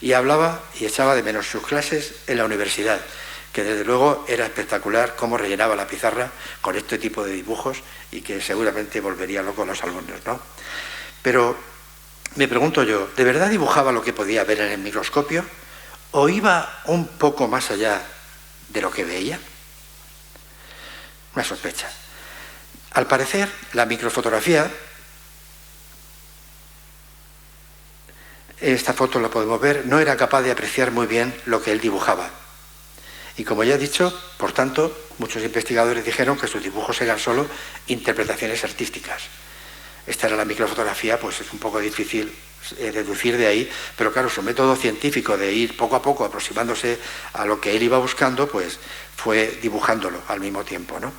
Y hablaba y echaba de menos sus clases en la universidad, que desde luego era espectacular cómo rellenaba la pizarra con este tipo de dibujos y que seguramente volvería loco a los alumnos, ¿no? Pero me pregunto yo, ¿de verdad dibujaba lo que podía ver en el microscopio o iba un poco más allá de lo que veía? Una sospecha. Al parecer, la microfotografía, esta foto la podemos ver, no era capaz de apreciar muy bien lo que él dibujaba. Y como ya he dicho, por tanto, muchos investigadores dijeron que sus dibujos eran solo interpretaciones artísticas. Esta era la microfotografía, pues es un poco difícil deducir de ahí, pero claro, su método científico de ir poco a poco aproximándose a lo que él iba buscando, pues fue dibujándolo al mismo tiempo, ¿no?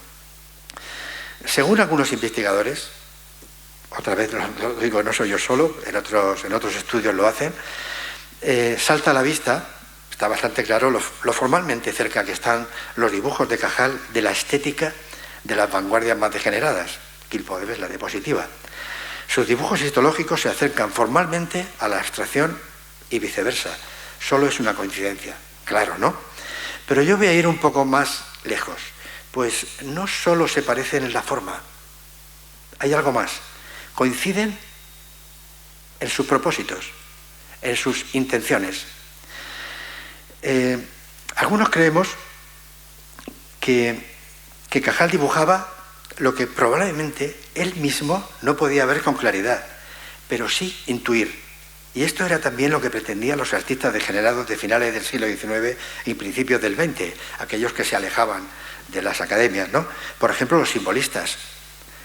Según algunos investigadores, otra vez lo digo, no soy yo solo, en otros estudios lo hacen, salta a la vista, está bastante claro lo formalmente cerca que están los dibujos de Cajal de la estética de las vanguardias más degeneradas, Quilpo-Devers, la diapositiva. Sus dibujos histológicos se acercan formalmente a la abstracción y viceversa. Solo es una coincidencia, claro, ¿no? Pero yo voy a ir un poco más lejos, pues no solo se parecen en la forma, hay algo más. Coinciden en sus propósitos, en sus intenciones. Algunos creemos que Cajal dibujaba lo que probablemente él mismo no podía ver con claridad, pero sí intuir. Y esto era también lo que pretendían los artistas degenerados de finales del siglo XIX y principios del XX, aquellos que se alejaban de las academias, ¿no? Por ejemplo, los simbolistas,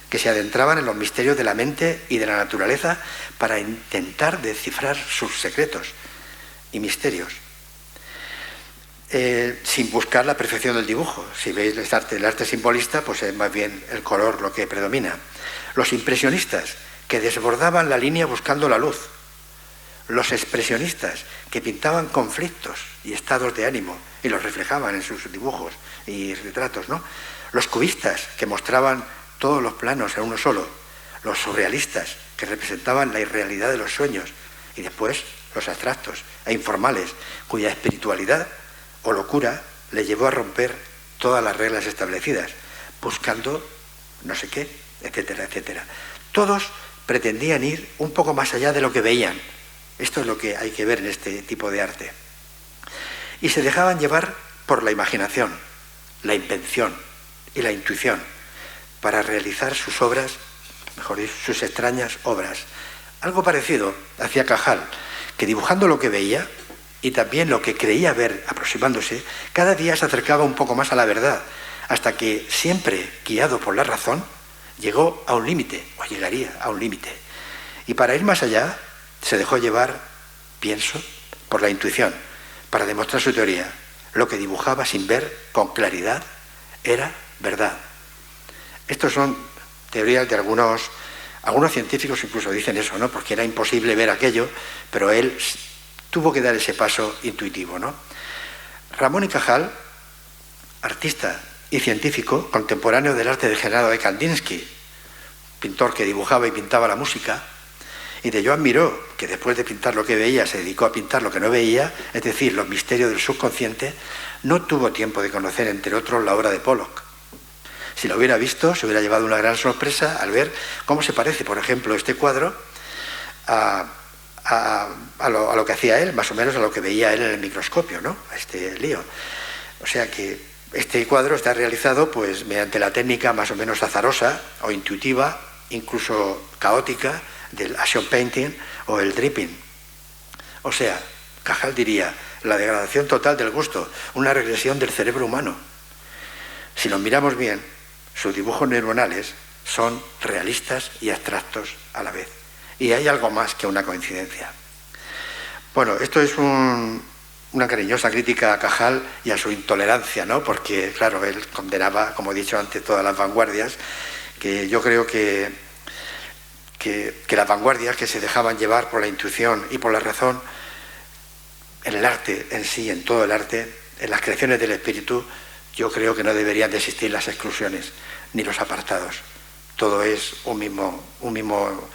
que se adentraban en los misterios de la mente y de la naturaleza para intentar descifrar sus secretos y misterios, sin buscar la perfección del dibujo. Si veis el arte simbolista, pues es más bien el color lo que predomina. Los impresionistas, que desbordaban la línea buscando la luz. Los expresionistas, que pintaban conflictos y estados de ánimo y los reflejaban en sus dibujos y retratos, ¿no? Los cubistas, que mostraban todos los planos en uno solo. Los surrealistas, que representaban la irrealidad de los sueños. Y después los abstractos e informales, cuya espiritualidad o locura le llevó a romper todas las reglas establecidas, buscando no sé qué, etcétera, etcétera. Todos pretendían ir un poco más allá de lo que veían. Esto es lo que hay que ver en este tipo de arte. Y se dejaban llevar por la imaginación, la invención y la intuición para realizar sus obras, mejor dicho, sus extrañas obras. Algo parecido hacía Cajal, que dibujando lo que veía y también lo que creía ver aproximándose, cada día se acercaba un poco más a la verdad, hasta que, siempre guiado por la razón, llegó a un límite, o llegaría a un límite. Y para ir más allá, se dejó llevar, pienso, por la intuición, para demostrar su teoría. Lo que dibujaba sin ver, con claridad, era verdad. Estos son teorías de algunos científicos, incluso dicen eso, ¿no? Porque era imposible ver aquello, pero él tuvo que dar ese paso intuitivo, ¿no? Ramón y Cajal, artista y científico, contemporáneo del arte degenerado de Kandinsky, pintor que dibujaba y pintaba la música, y de Joan Miró, que después de pintar lo que veía se dedicó a pintar lo que no veía, es decir, los misterios del subconsciente, no tuvo tiempo de conocer, entre otros, la obra de Pollock. Si lo hubiera visto, se hubiera llevado una gran sorpresa al ver cómo se parece, por ejemplo, este cuadro a lo que hacía él, más o menos a lo que veía él en el microscopio, ¿no? A este lío. O sea que este cuadro está realizado pues mediante la técnica más o menos azarosa o intuitiva, incluso caótica, del action painting o el dripping. O sea, Cajal diría, la degradación total del gusto, una regresión del cerebro humano. Si lo miramos bien, sus dibujos neuronales son realistas y abstractos a la vez. Y hay algo más que una coincidencia. Bueno, esto es una cariñosa crítica a Cajal y a su intolerancia, ¿no? Porque, claro, él condenaba, como he dicho antes, todas las vanguardias, que yo creo que las vanguardias que se dejaban llevar por la intuición y por la razón, en el arte en sí, en todo el arte, en las creaciones del espíritu, yo creo que no deberían de existir las exclusiones ni los apartados. Todo es un mismo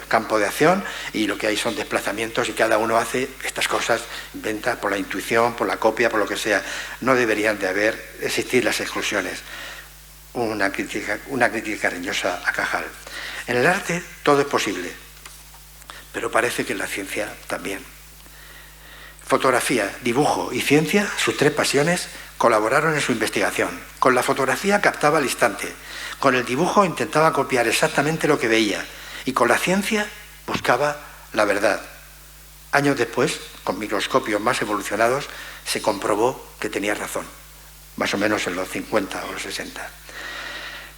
campo de acción y lo que hay son desplazamientos y cada uno hace estas cosas, inventa por la intuición, por la copia, por lo que sea. No deberían de existir las exclusiones. Una crítica cariñosa a Cajal. En el arte todo es posible, pero parece que en la ciencia también. Fotografía, dibujo y ciencia, sus tres pasiones, colaboraron en su investigación. Con la fotografía captaba al instante, con el dibujo intentaba copiar exactamente lo que veía y con la ciencia buscaba la verdad. Años después, con microscopios más evolucionados, se comprobó que tenía razón, más o menos en los 50 o los 60.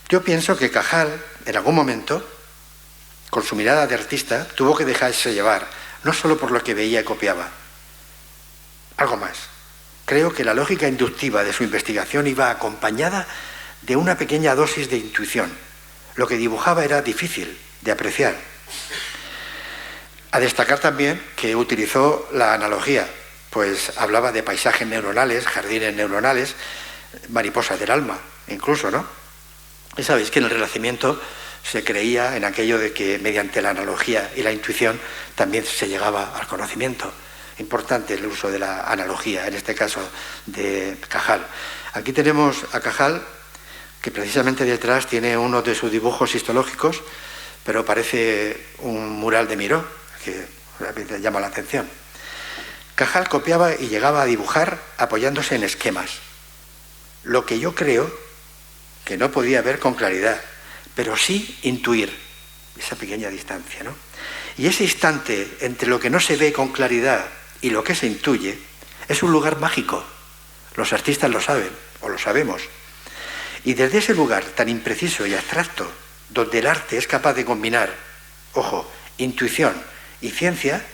Yo pienso que Cajal, en algún momento, con su mirada de artista, tuvo que dejarse llevar, no solo por lo que veía y copiaba, algo más. Creo que la lógica inductiva de su investigación iba acompañada de una pequeña dosis de intuición. Lo que dibujaba era difícil de apreciar. A destacar también que utilizó la analogía, pues hablaba de paisajes neuronales, jardines neuronales, mariposas del alma, incluso, ¿no? Y sabéis que en el Renacimiento se creía en aquello de que mediante la analogía y la intuición también se llegaba al conocimiento. Importante el uso de la analogía, en este caso de Cajal. Aquí tenemos a Cajal, que precisamente detrás tiene uno de sus dibujos histológicos, pero parece un mural de Miró, que realmente llama la atención. Cajal copiaba y llegaba a dibujar apoyándose en esquemas, lo que yo creo que no podía ver con claridad, pero sí intuir esa pequeña distancia, ¿no? Y ese instante entre lo que no se ve con claridad y lo que se intuye es un lugar mágico. Los artistas lo saben, o lo sabemos. Y desde ese lugar tan impreciso y abstracto, donde el arte es capaz de combinar, ojo, intuición y ciencia,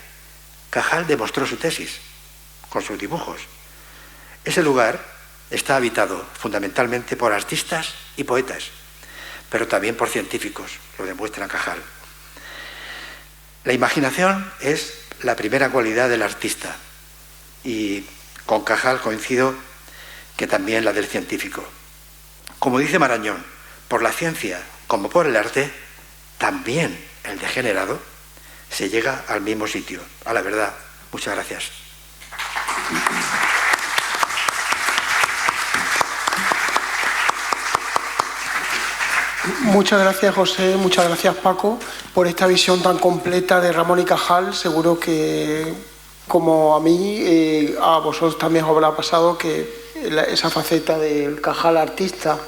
Cajal demostró su tesis con sus dibujos. Ese lugar está habitado fundamentalmente por artistas y poetas, pero también por científicos, lo demuestra Cajal. La imaginación es la primera cualidad del artista y con Cajal coincido que también la del científico. Como dice Marañón, por la ciencia como por el arte, también el degenerado, se llega al mismo sitio, a la verdad. Muchas gracias. Muchas gracias, José, muchas gracias, Paco, por esta visión tan completa de Ramón y Cajal. Seguro que, como a mí, a vosotros también os habrá pasado que esa faceta del Cajal artista,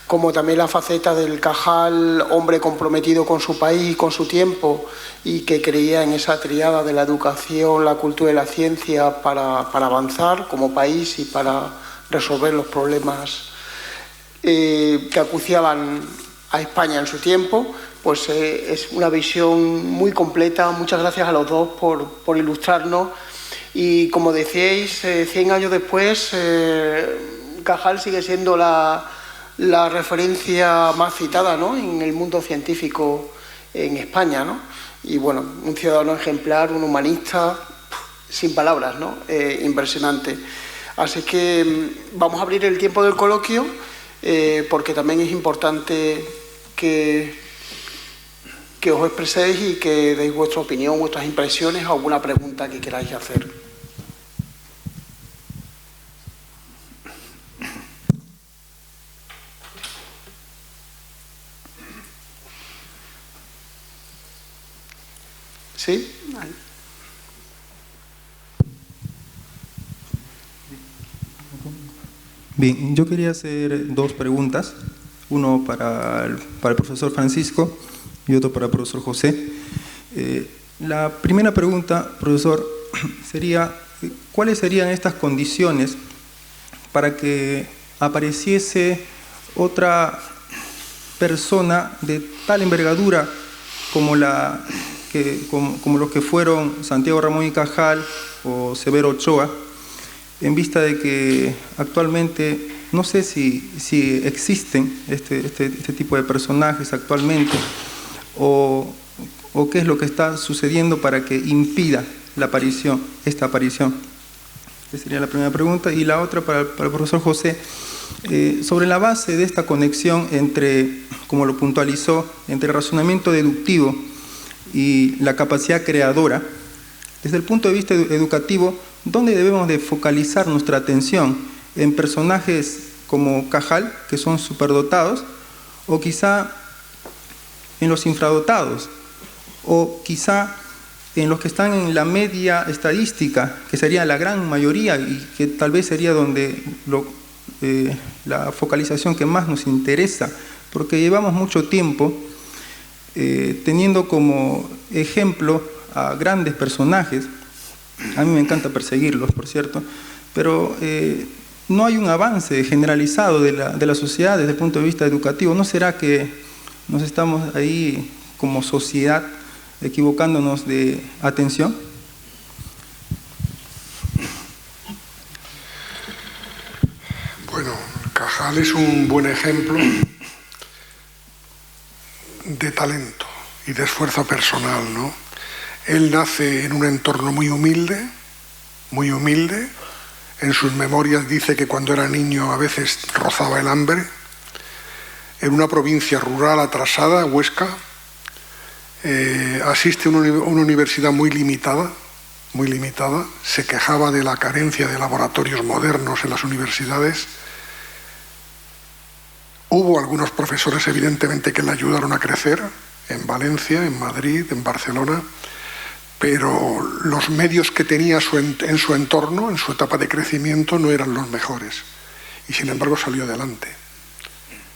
como también la faceta del Cajal hombre comprometido con su país y con su tiempo, y que creía en esa tríada de la educación, la cultura y la ciencia para avanzar como país y para resolver los problemas que acuciaban a España en su tiempo, pues es una visión muy completa. Muchas gracias a los dos por ilustrarnos. Y como decíais, 100 años después, Cajal sigue siendo la referencia más citada, ¿no?, en el mundo científico en España, ¿no? Y bueno, un ciudadano ejemplar, un humanista, sin palabras, ¿no? Impresionante. Así que vamos a abrir el tiempo del coloquio, porque también es importante que os expreséis y que deis vuestra opinión, vuestras impresiones, alguna pregunta que queráis hacer. ¿Sí? Bien, yo quería hacer dos preguntas, uno para el profesor Francisco y otro para el profesor José. La primera pregunta, profesor, sería, ¿cuáles serían estas condiciones para que apareciese otra persona de tal envergadura como los que fueron Santiago Ramón y Cajal o Severo Ochoa, en vista de que actualmente no sé si existen este tipo de personajes actualmente o qué es lo que está sucediendo para que impida esta aparición? Esa sería la primera pregunta. Y la otra para el profesor José, sobre la base de esta conexión entre, como lo puntualizó, entre el razonamiento deductivo y la capacidad creadora, desde el punto de vista educativo, ¿dónde debemos de focalizar nuestra atención? ¿En personajes como Cajal, que son superdotados, o quizá en los infradotados, o quizá en los que están en la media estadística, que sería la gran mayoría y que tal vez sería donde la focalización que más nos interesa, porque llevamos mucho tiempo teniendo como ejemplo a grandes personajes? A mí me encanta perseguirlos, por cierto, pero no hay un avance generalizado de la sociedad desde el punto de vista educativo. ¿No será que nos estamos ahí como sociedad equivocándonos de atención? Bueno, Cajal es un buen ejemplo de talento y de esfuerzo personal, ¿no? Él nace en un entorno muy humilde, muy humilde. En sus memorias dice que cuando era niño a veces rozaba el hambre. En una provincia rural atrasada, Huesca, asiste a una universidad muy limitada, se quejaba de la carencia de laboratorios modernos en las universidades. Hubo algunos profesores, evidentemente, que le ayudaron a crecer, en Valencia, en Madrid, en Barcelona, pero los medios que tenía en su entorno, en su etapa de crecimiento, no eran los mejores. Y sin embargo salió adelante.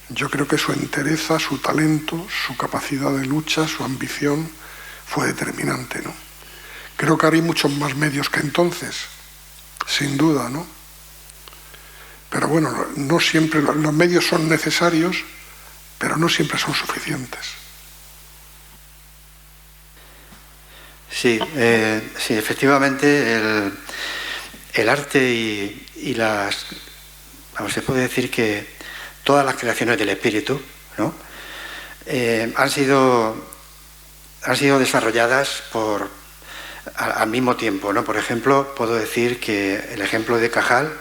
Yo creo que su entereza, su talento, su capacidad de lucha, su ambición fue determinante, ¿no? Creo que ahora hay muchos más medios que entonces, sin duda, ¿no? Pero bueno, no siempre los medios son necesarios, pero no siempre son suficientes. Sí, efectivamente el arte y las... Vamos, se puede decir que todas las creaciones del espíritu, ¿no? han sido desarrolladas al mismo tiempo, ¿no? Por ejemplo, puedo decir que el ejemplo de Cajal,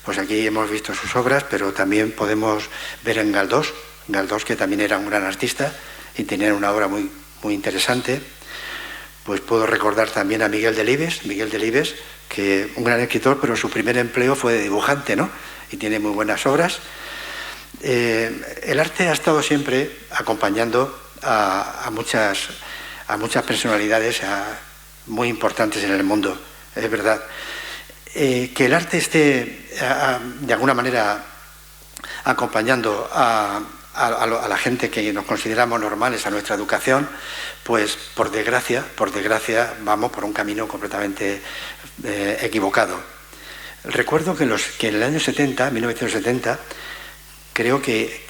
pues aquí hemos visto sus obras, pero también podemos ver en Galdós, que también era un gran artista y tenía una obra muy, muy interesante. Pues puedo recordar también a Miguel Delibes, que un gran escritor, pero su primer empleo fue de dibujante, ¿no? Y tiene muy buenas obras. El arte ha estado siempre acompañando a muchas personalidades muy importantes en el mundo, es verdad. Que el arte esté de alguna manera acompañando a la gente que nos consideramos normales, a nuestra educación, pues por desgracia vamos por un camino completamente equivocado. Recuerdo que en el año 1970, creo que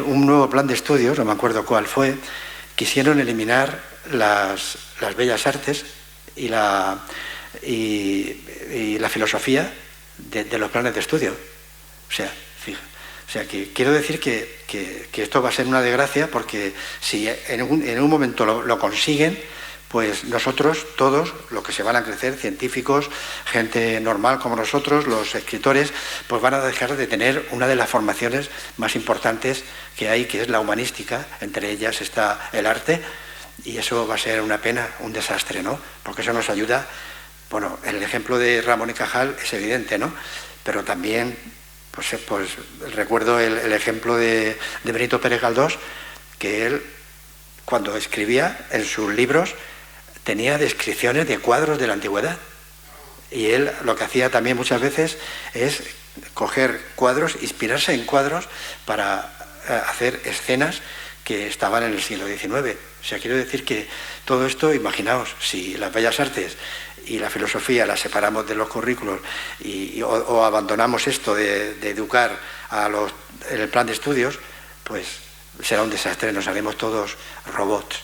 un nuevo plan de estudios, no me acuerdo cuál fue, quisieron eliminar las bellas artes y la filosofía de los planes de estudio. O sea, que quiero decir que esto va a ser una desgracia, porque si en un momento lo consiguen, pues nosotros, todos los que se van a crecer, científicos, gente normal como nosotros, los escritores, pues van a dejar de tener una de las formaciones más importantes que hay, que es la humanística. Entre ellas está el arte, y eso va a ser una pena, un desastre, ¿no? Porque eso nos ayuda. Bueno, el ejemplo de Ramón y Cajal es evidente, ¿no? Pero también, pues recuerdo el ejemplo de Benito Pérez Galdós, que él, cuando escribía en sus libros, tenía descripciones de cuadros de la antigüedad. Y él lo que hacía también muchas veces es coger cuadros, inspirarse en cuadros para hacer escenas que estaban en el siglo XIX. O sea, quiero decir que todo esto, imaginaos, si las bellas artes y la filosofía las separamos de los currículos o abandonamos esto de educar en el plan de estudios, pues será un desastre, nos haremos todos robots.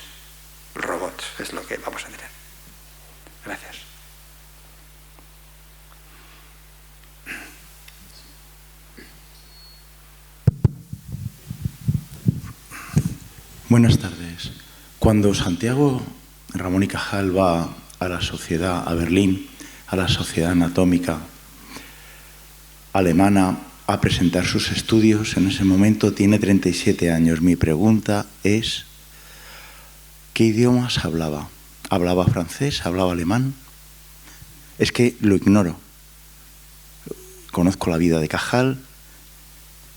Robots es lo que vamos a tener. Gracias. Buenas tardes. Cuando Santiago Ramón y Cajal va a la sociedad, a Berlín, a la Sociedad Anatómica Alemana, a presentar sus estudios, en ese momento tiene 37 años. Mi pregunta es, ¿qué idiomas hablaba? ¿Hablaba francés? ¿Hablaba alemán? Es que lo ignoro. Conozco la vida de Cajal,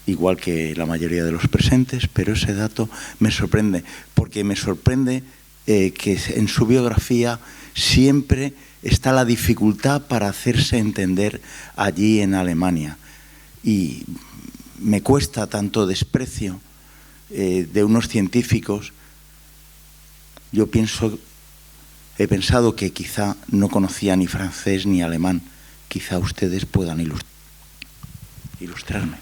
igual que la mayoría de los presentes, pero ese dato me sorprende, porque me sorprende que en su biografía siempre está la dificultad para hacerse entender allí en Alemania. Y me cuesta tanto desprecio de unos científicos. Yo he pensado que quizá no conocía ni francés ni alemán. Quizá ustedes puedan ilustrarme.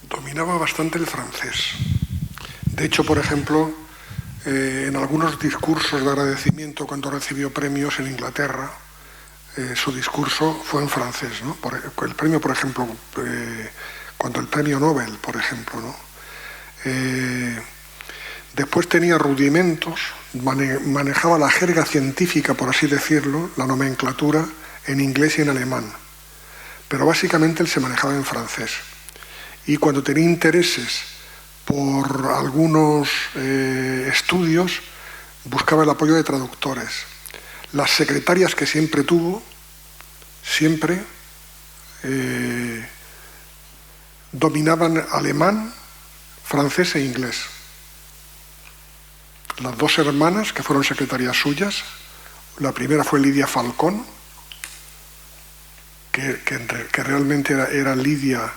Dominaba bastante el francés. De hecho, por ejemplo, en algunos discursos de agradecimiento cuando recibió premios en Inglaterra, su discurso fue en francés, ¿no? El premio, por ejemplo, cuando el premio Nobel, por ejemplo, ¿no? Después tenía rudimentos, manejaba la jerga científica, por así decirlo, la nomenclatura en inglés y en alemán, pero básicamente él se manejaba en francés. Y cuando tenía intereses por algunos estudios, buscaba el apoyo de traductores. Las secretarias que siempre tuvo, dominaban alemán, francés e inglés. Las dos hermanas que fueron secretarias suyas, la primera fue Lidia Falcón, que realmente era Lidia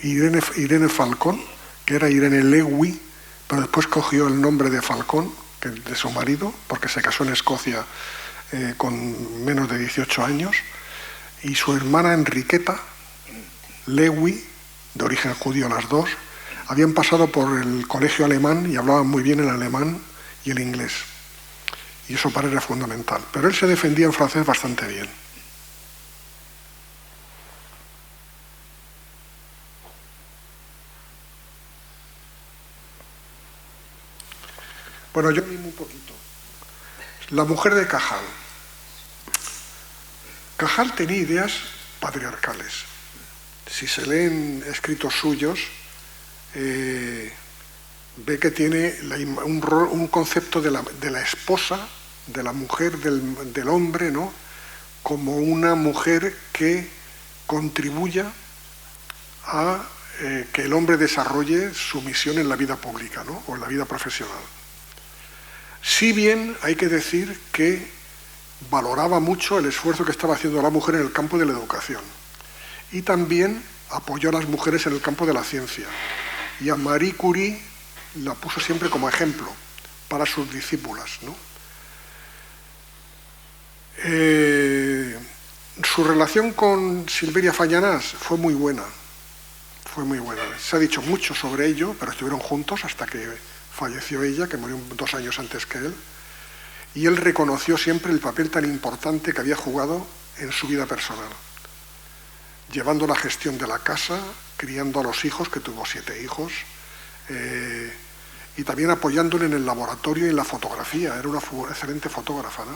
Irene Falcón, que era Irene Lewy, pero después cogió el nombre de Falcón, de su marido, porque se casó en Escocia con menos de 18 años, y su hermana Enriqueta Lewy, de origen judío las dos, habían pasado por el colegio alemán y hablaban muy bien el alemán y el inglés. Y eso para él era fundamental. Pero él se defendía en francés bastante bien. Bueno, yo mismo un poquito. La mujer de Cajal. Cajal tenía ideas patriarcales. Si se leen escritos suyos, ve que tiene un concepto de la esposa, de la mujer, del hombre, ¿no? Como una mujer que contribuya a que el hombre desarrolle su misión en la vida pública, ¿no? O en la vida profesional. Si bien hay que decir que valoraba mucho el esfuerzo que estaba haciendo la mujer en el campo de la educación y también apoyó a las mujeres en el campo de la ciencia, y a Marie Curie la puso siempre como ejemplo para sus discípulas, ¿no? Su relación con Silveria Fallanas fue muy buena. Se ha dicho mucho sobre ello, pero estuvieron juntos hasta que falleció ella, que murió 2 años antes que él, y él reconoció siempre el papel tan importante que había jugado en su vida personal, llevando la gestión de la casa, criando a los hijos, que tuvo 7 hijos, y también apoyándole en el laboratorio y en la fotografía. Era una excelente fotógrafa, ¿no?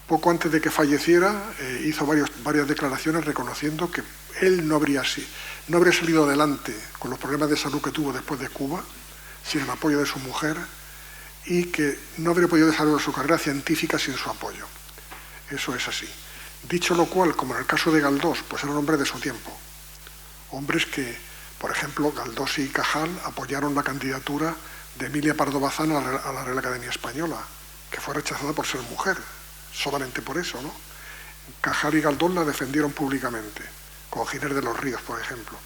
Poco antes de que falleciera, hizo varias declaraciones reconociendo que él no habría salido adelante con los problemas de salud que tuvo después de Cuba sin el apoyo de su mujer, y que no habría podido desarrollar su carrera científica sin su apoyo. Eso es así. Dicho lo cual, como en el caso de Galdós, pues eran hombres de su tiempo. Hombres que, por ejemplo, Galdós y Cajal apoyaron la candidatura de Emilia Pardo Bazán a la Real Academia Española, que fue rechazada por ser mujer, solamente por eso, ¿no? Cajal y Galdós la defendieron públicamente, con Giner de los Ríos, por ejemplo.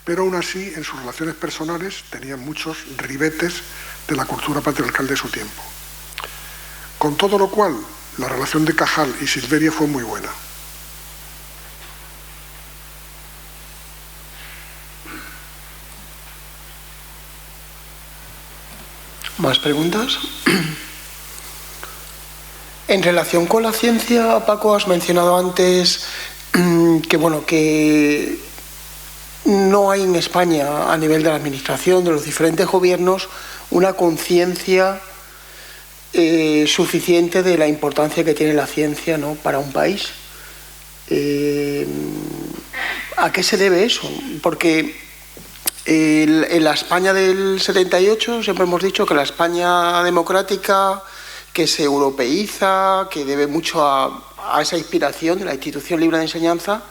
Pero aún así, en sus relaciones personales, tenían muchos ribetes de la cultura patriarcal de su tiempo. Con todo lo cual, la relación de Cajal y Silveria fue muy buena. ¿Más preguntas? En relación con la ciencia, Paco, has mencionado antes que no hay en España, a nivel de la administración, de los diferentes gobiernos, una conciencia suficiente de la importancia que tiene la ciencia, ¿no?, para un país. ¿A qué se debe eso? Porque en la España del 78 siempre hemos dicho que la España democrática, que se europeiza, que debe mucho a esa inspiración de la institución libre de enseñanza,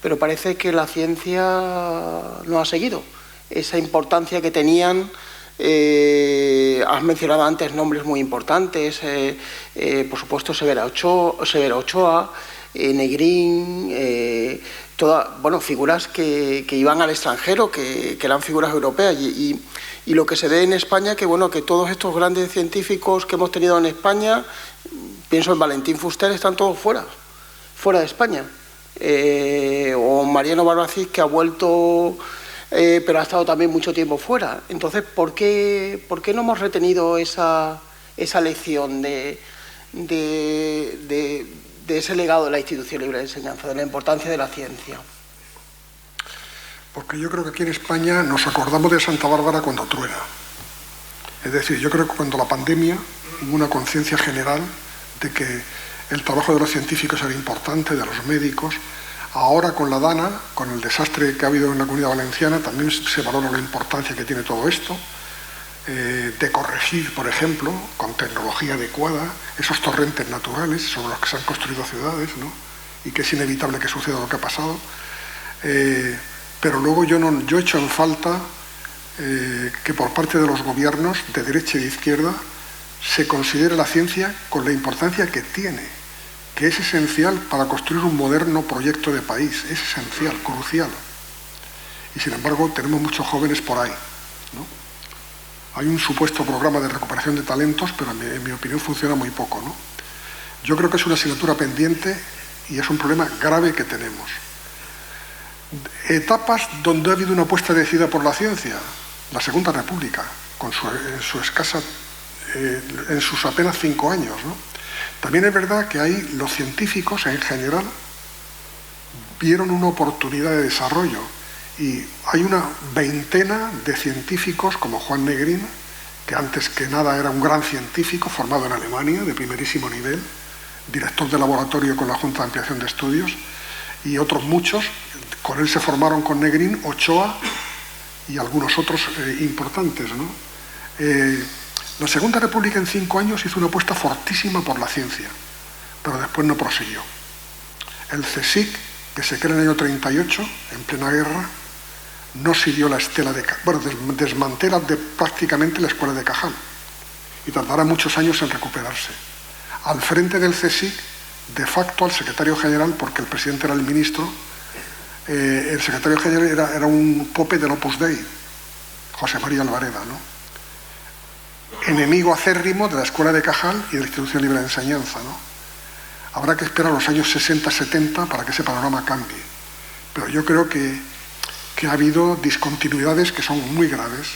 pero parece que la ciencia no ha seguido esa importancia que tenían. Has mencionado antes nombres muy importantes, por supuesto Severo Ochoa, Negrín, figuras que iban al extranjero, que eran figuras europeas, y lo que se ve en España, que todos estos grandes científicos que hemos tenido en España, pienso en Valentín Fuster, están todos fuera de España, o Mariano Barbacís, que ha vuelto, pero ha estado también mucho tiempo fuera. Entonces, ¿por qué no hemos retenido esa lección de ese legado de la institución libre de enseñanza, de la importancia de la ciencia? Porque yo creo que aquí en España nos acordamos de Santa Bárbara cuando truena. Es decir, yo creo que cuando la pandemia hubo una conciencia general de que el trabajo de los científicos era importante, de los médicos. Ahora con la DANA, con el desastre que ha habido en la Comunidad Valenciana, también se valora la importancia que tiene todo esto, de corregir, por ejemplo, con tecnología adecuada, esos torrentes naturales sobre los que se han construido ciudades, ¿no?, y que es inevitable que suceda lo que ha pasado. Pero luego yo echo en falta que por parte de los gobiernos de derecha y de izquierda se considere la ciencia con la importancia que tiene, que es esencial para construir un moderno proyecto de país, es esencial, crucial. Y sin embargo tenemos muchos jóvenes por ahí, ¿no? Hay un supuesto programa de recuperación de talentos, pero en mi opinión funciona muy poco, ¿no? Yo creo que es una asignatura pendiente y es un problema grave que tenemos. Etapas donde ha habido una apuesta decidida por la ciencia, la Segunda República, en sus apenas 5 años, ¿no? También es verdad que ahí los científicos en general vieron una oportunidad de desarrollo y hay una veintena de científicos como Juan Negrín, que antes que nada era un gran científico formado en Alemania de primerísimo nivel, director de laboratorio con la Junta de Ampliación de Estudios, y otros muchos. Con él se formaron, con Negrín, Ochoa y algunos otros importantes, ¿no? La Segunda República en 5 años hizo una apuesta fortísima por la ciencia, pero después no prosiguió. El CSIC, que se crea en el año 38, en plena guerra, no siguió la estela de Cajal. Bueno, desmantela prácticamente la escuela de Cajal y tardará muchos años en recuperarse. Al frente del CSIC, de facto, al secretario general, porque el presidente era el ministro, el secretario general era un pope del Opus Dei, José María Alvareda, ¿no?, enemigo acérrimo de la escuela de Cajal y de la institución libre de enseñanza, ¿no? Habrá que esperar a los años 60-70 para que ese panorama cambie. Pero yo creo que ha habido discontinuidades que son muy graves,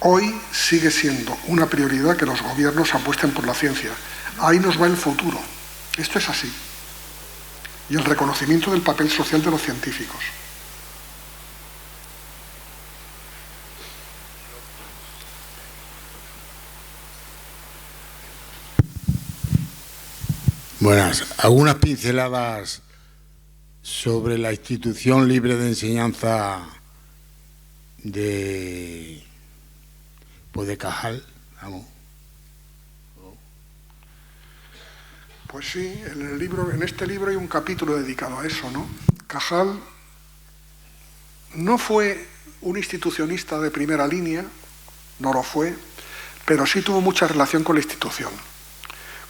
Hoy sigue siendo una prioridad que los gobiernos apuesten por la ciencia. Ahí nos va el futuro. Esto es así. Y el reconocimiento del papel social de los científicos. Buenas. Algunas pinceladas sobre la institución libre de enseñanza de Cajal, vamos. Pues sí, en este libro hay un capítulo dedicado a eso, ¿no? Cajal no fue un institucionista de primera línea, no lo fue, pero sí tuvo mucha relación con la institución,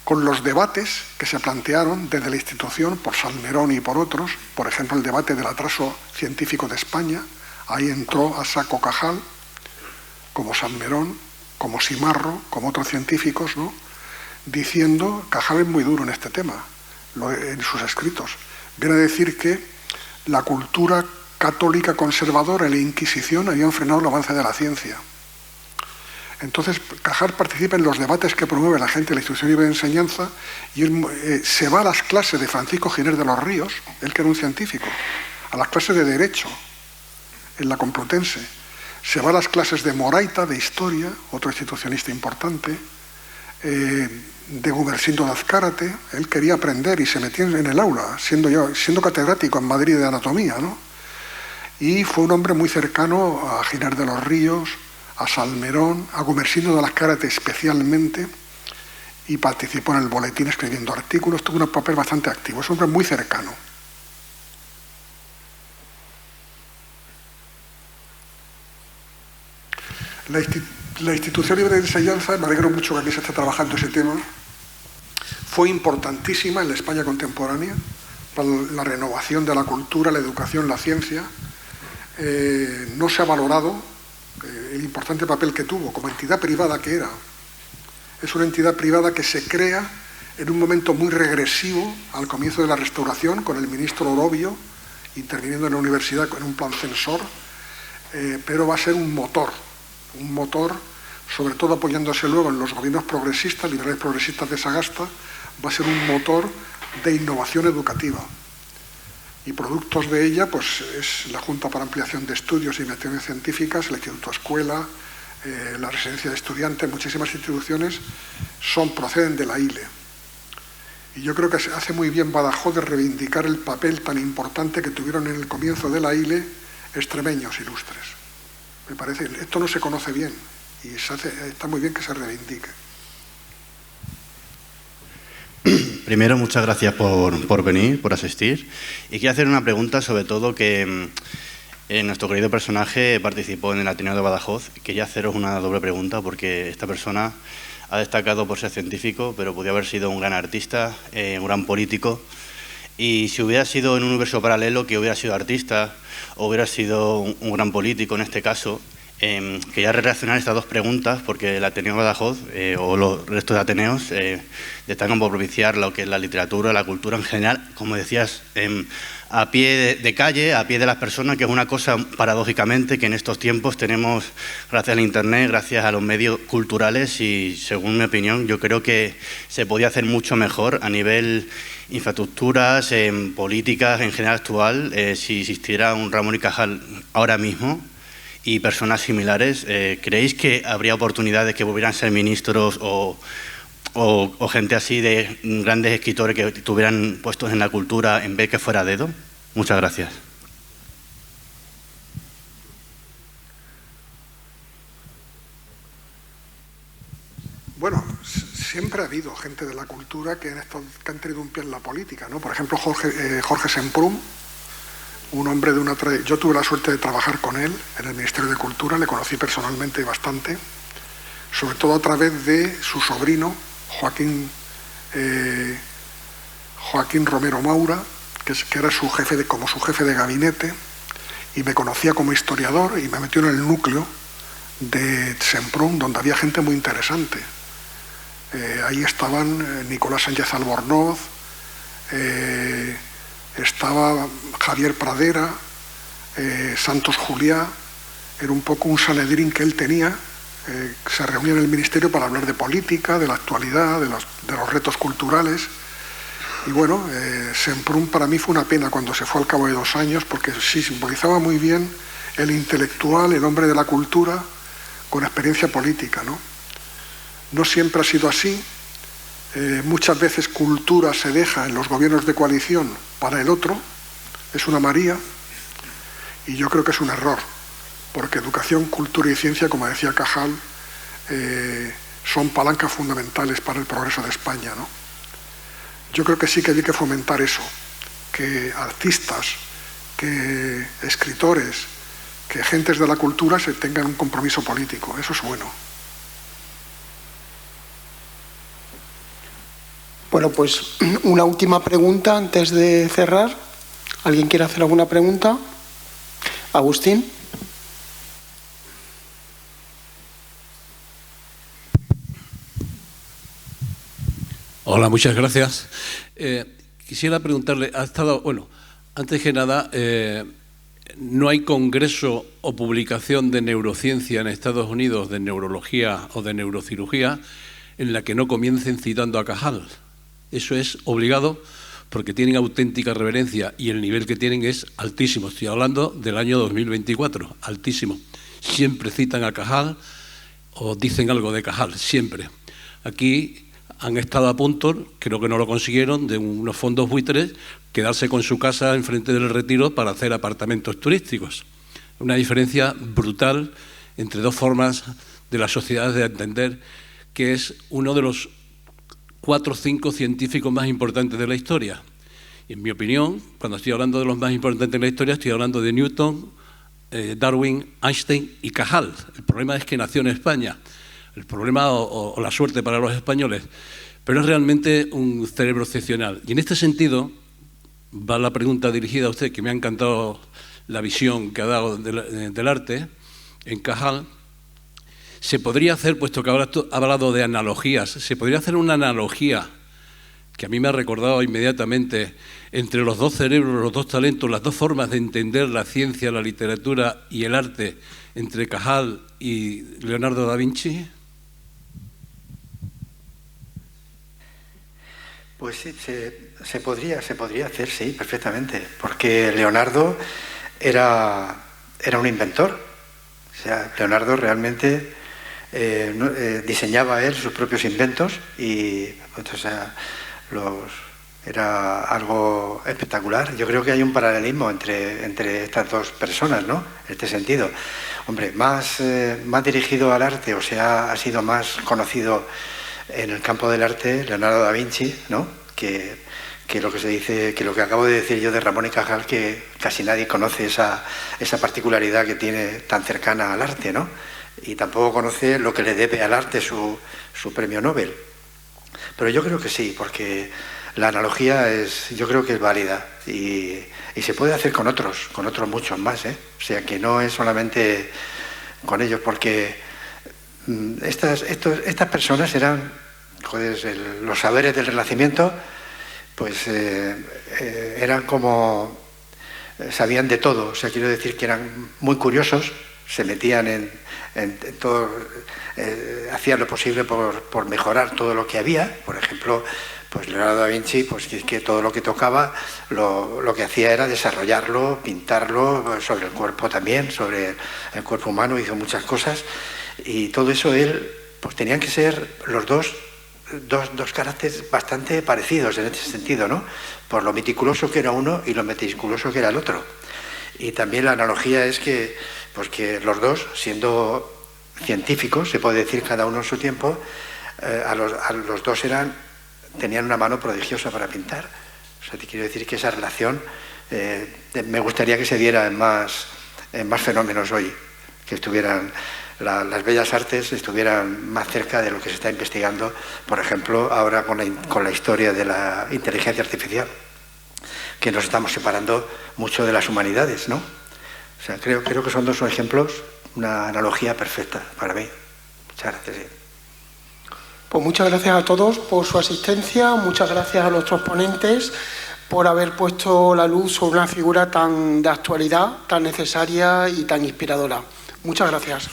con los debates que se plantearon desde la institución por Salmerón y por otros, por ejemplo el debate del atraso científico de España. Ahí entró a saco Cajal, como Salmerón, como Simarro, como otros científicos, ¿no? Diciendo, Cajal es muy duro en este tema, en sus escritos. Viene a decir que la cultura católica conservadora y la Inquisición habían frenado el avance de la ciencia. Entonces, Cajal participa en los debates que promueve la gente de la Institución Libre de Enseñanza y él se va a las clases de Francisco Giner de los Ríos, él que era un científico, a las clases de Derecho en la Complutense, se va a las clases de Moraita, de Historia, otro institucionista importante, de Gumersindo de Azcárate. Él quería aprender y se metió en el aula, siendo catedrático en Madrid de Anatomía, ¿no? Y fue un hombre muy cercano a Giner de los Ríos, a Salmerón, a Gumersindo de Azcárate especialmente, y participó en el boletín escribiendo artículos, tuvo un papel bastante activo, es un hombre muy cercano. La Institución Libre de Enseñanza, me alegro mucho que aquí se esté trabajando ese tema, fue importantísima en la España contemporánea para la renovación de la cultura, la educación, la ciencia. No se ha valorado el importante papel que tuvo como entidad privada que era. Es una entidad privada que se crea en un momento muy regresivo al comienzo de la Restauración, con el ministro Orobio interviniendo en la universidad con un plan censor, pero va a ser un motor, sobre todo apoyándose luego en los gobiernos progresistas, liberales progresistas de Sagasta, va a ser un motor de innovación educativa. Y productos de ella pues es la Junta para Ampliación de Estudios e Investigaciones Científicas, el Instituto Escuela, la Residencia de Estudiantes, muchísimas instituciones proceden de la ILE. Y yo creo que se hace muy bien Badajoz de reivindicar el papel tan importante que tuvieron en el comienzo de la ILE extremeños ilustres. Me parece, esto no se conoce bien y está muy bien que se reivindique. Primero, muchas gracias por venir, por asistir. Y quiero hacer una pregunta, sobre todo que nuestro querido personaje participó en el Ateneo de Badajoz. Quería haceros una doble pregunta, porque esta persona ha destacado por ser científico, pero podía haber sido un gran artista, un gran político. Y si hubiera sido en un universo paralelo, que hubiera sido artista o hubiera sido un gran político en este caso, quería relacionar estas dos preguntas, porque el Ateneo de Badajoz o los restos de Ateneos destacan por propiciar lo que es la literatura, la cultura en general, como decías, a pie de calle, a pie de las personas, que es una cosa paradójicamente que en estos tiempos tenemos gracias al Internet, gracias a los medios culturales, y según mi opinión yo creo que se podía hacer mucho mejor a nivel infraestructuras, políticas en general actual, si existiera un Ramón y Cajal ahora mismo y personas similares. ¿Creéis que habría oportunidades que volvieran a ser ministros o gente así de grandes escritores que tuvieran puestos en la cultura en vez que fuera dedo? Muchas gracias. Bueno, siempre ha habido gente de la cultura que han tenido un pie en la política, ¿no? Por ejemplo, Jorge Semprún, un hombre de una trayectoria. Yo tuve la suerte de trabajar con él en el Ministerio de Cultura, le conocí personalmente bastante, sobre todo a través de su sobrino, Joaquín Romero Maura, que era como su jefe de gabinete, y me conocía como historiador y me metió en el núcleo de Semprún, donde había gente muy interesante. Ahí estaban Nicolás Sánchez Albornoz, estaba Javier Pradera, Santos Juliá. Era un poco un Sanedrín que él tenía. Se reunía en el ministerio para hablar de política, de la actualidad, de los retos culturales. Y bueno, Semprún para mí fue una pena cuando se fue al cabo de 2 años, porque sí simbolizaba muy bien el intelectual, el hombre de la cultura, con experiencia política, ¿no? No siempre ha sido así. Muchas veces cultura se deja en los gobiernos de coalición para el otro. Es una María, y yo creo que es un error, porque educación, cultura y ciencia, como decía Cajal, son palancas fundamentales para el progreso de España, ¿no? Yo creo que sí que hay que fomentar eso, que artistas, que escritores, que agentes de la cultura se tengan un compromiso político. Eso es bueno. Bueno, pues una última pregunta antes de cerrar. ¿Alguien quiere hacer alguna pregunta? Agustín. Hola, muchas gracias. Quisiera preguntarle, antes que nada, no hay congreso o publicación de neurociencia en Estados Unidos, de neurología o de neurocirugía, en la que no comiencen citando a Cajal. Eso es obligado porque tienen auténtica reverencia y el nivel que tienen es altísimo. Estoy hablando del año 2024, altísimo. Siempre citan a Cajal o dicen algo de Cajal, siempre. Aquí han estado a punto, creo que no lo consiguieron, de unos fondos buitres, quedarse con su casa enfrente del Retiro para hacer apartamentos turísticos. Una diferencia brutal entre dos formas de las sociedades de entender que es uno de los 4 o 5 científicos más importantes de la historia. Y en mi opinión, cuando estoy hablando de los más importantes de la historia, estoy hablando de Newton, Darwin, Einstein y Cajal. El problema es que nació en España. El problema o la suerte para los españoles, pero es realmente un cerebro excepcional. Y en este sentido va la pregunta dirigida a usted, que me ha encantado la visión que ha dado del arte en Cajal. Se podría hacer, puesto que ahora ha hablado de analogías, se podría hacer una analogía que a mí me ha recordado inmediatamente entre los dos cerebros, los dos talentos, las dos formas de entender la ciencia, la literatura y el arte, entre Cajal y Leonardo da Vinci. Pues sí, se podría hacer, sí, perfectamente, porque Leonardo era un inventor. O sea, Leonardo realmente diseñaba él sus propios inventos y era algo espectacular. Yo creo que hay un paralelismo entre estas dos personas, ¿no? En este sentido. Hombre, más dirigido al arte, o sea, ha sido más conocido en el campo del arte Leonardo da Vinci, ¿no? Que lo que se dice, que lo que acabo de decir yo de Ramón y Cajal, que casi nadie conoce esa particularidad que tiene tan cercana al arte, ¿no? Y tampoco conoce lo que le debe al arte su premio Nobel. Pero yo creo que sí, porque la analogía yo creo que es válida y se puede hacer con otros muchos más, ¿eh? O sea, que no es solamente con ellos, porque estas personas eran, los saberes del Renacimiento, pues eran como, sabían de todo. O sea, quiero decir que eran muy curiosos, se metían en todo, hacían lo posible por mejorar todo lo que había. Por ejemplo, pues Leonardo da Vinci, pues que todo lo que tocaba, lo que hacía era desarrollarlo, pintarlo, sobre el cuerpo también, sobre el cuerpo humano, hizo muchas cosas. Y todo eso pues tenían que ser los dos caracteres bastante parecidos en este sentido, ¿no? Por lo meticuloso que era uno y lo meticuloso que era el otro. Y también la analogía es que, pues que los dos, siendo científicos, se puede decir cada uno en su tiempo, a los dos tenían una mano prodigiosa para pintar. O sea, te quiero decir que esa relación me gustaría que se diera en más fenómenos hoy, que estuvieran las bellas artes estuvieran más cerca de lo que se está investigando, por ejemplo, ahora con la historia de la inteligencia artificial, que nos estamos separando mucho de las humanidades, ¿no? O sea, creo que son dos ejemplos, una analogía perfecta para mí. Muchas gracias. Sí. Pues muchas gracias a todos por su asistencia, muchas gracias a nuestros ponentes por haber puesto la luz sobre una figura tan de actualidad, tan necesaria y tan inspiradora. Muchas gracias.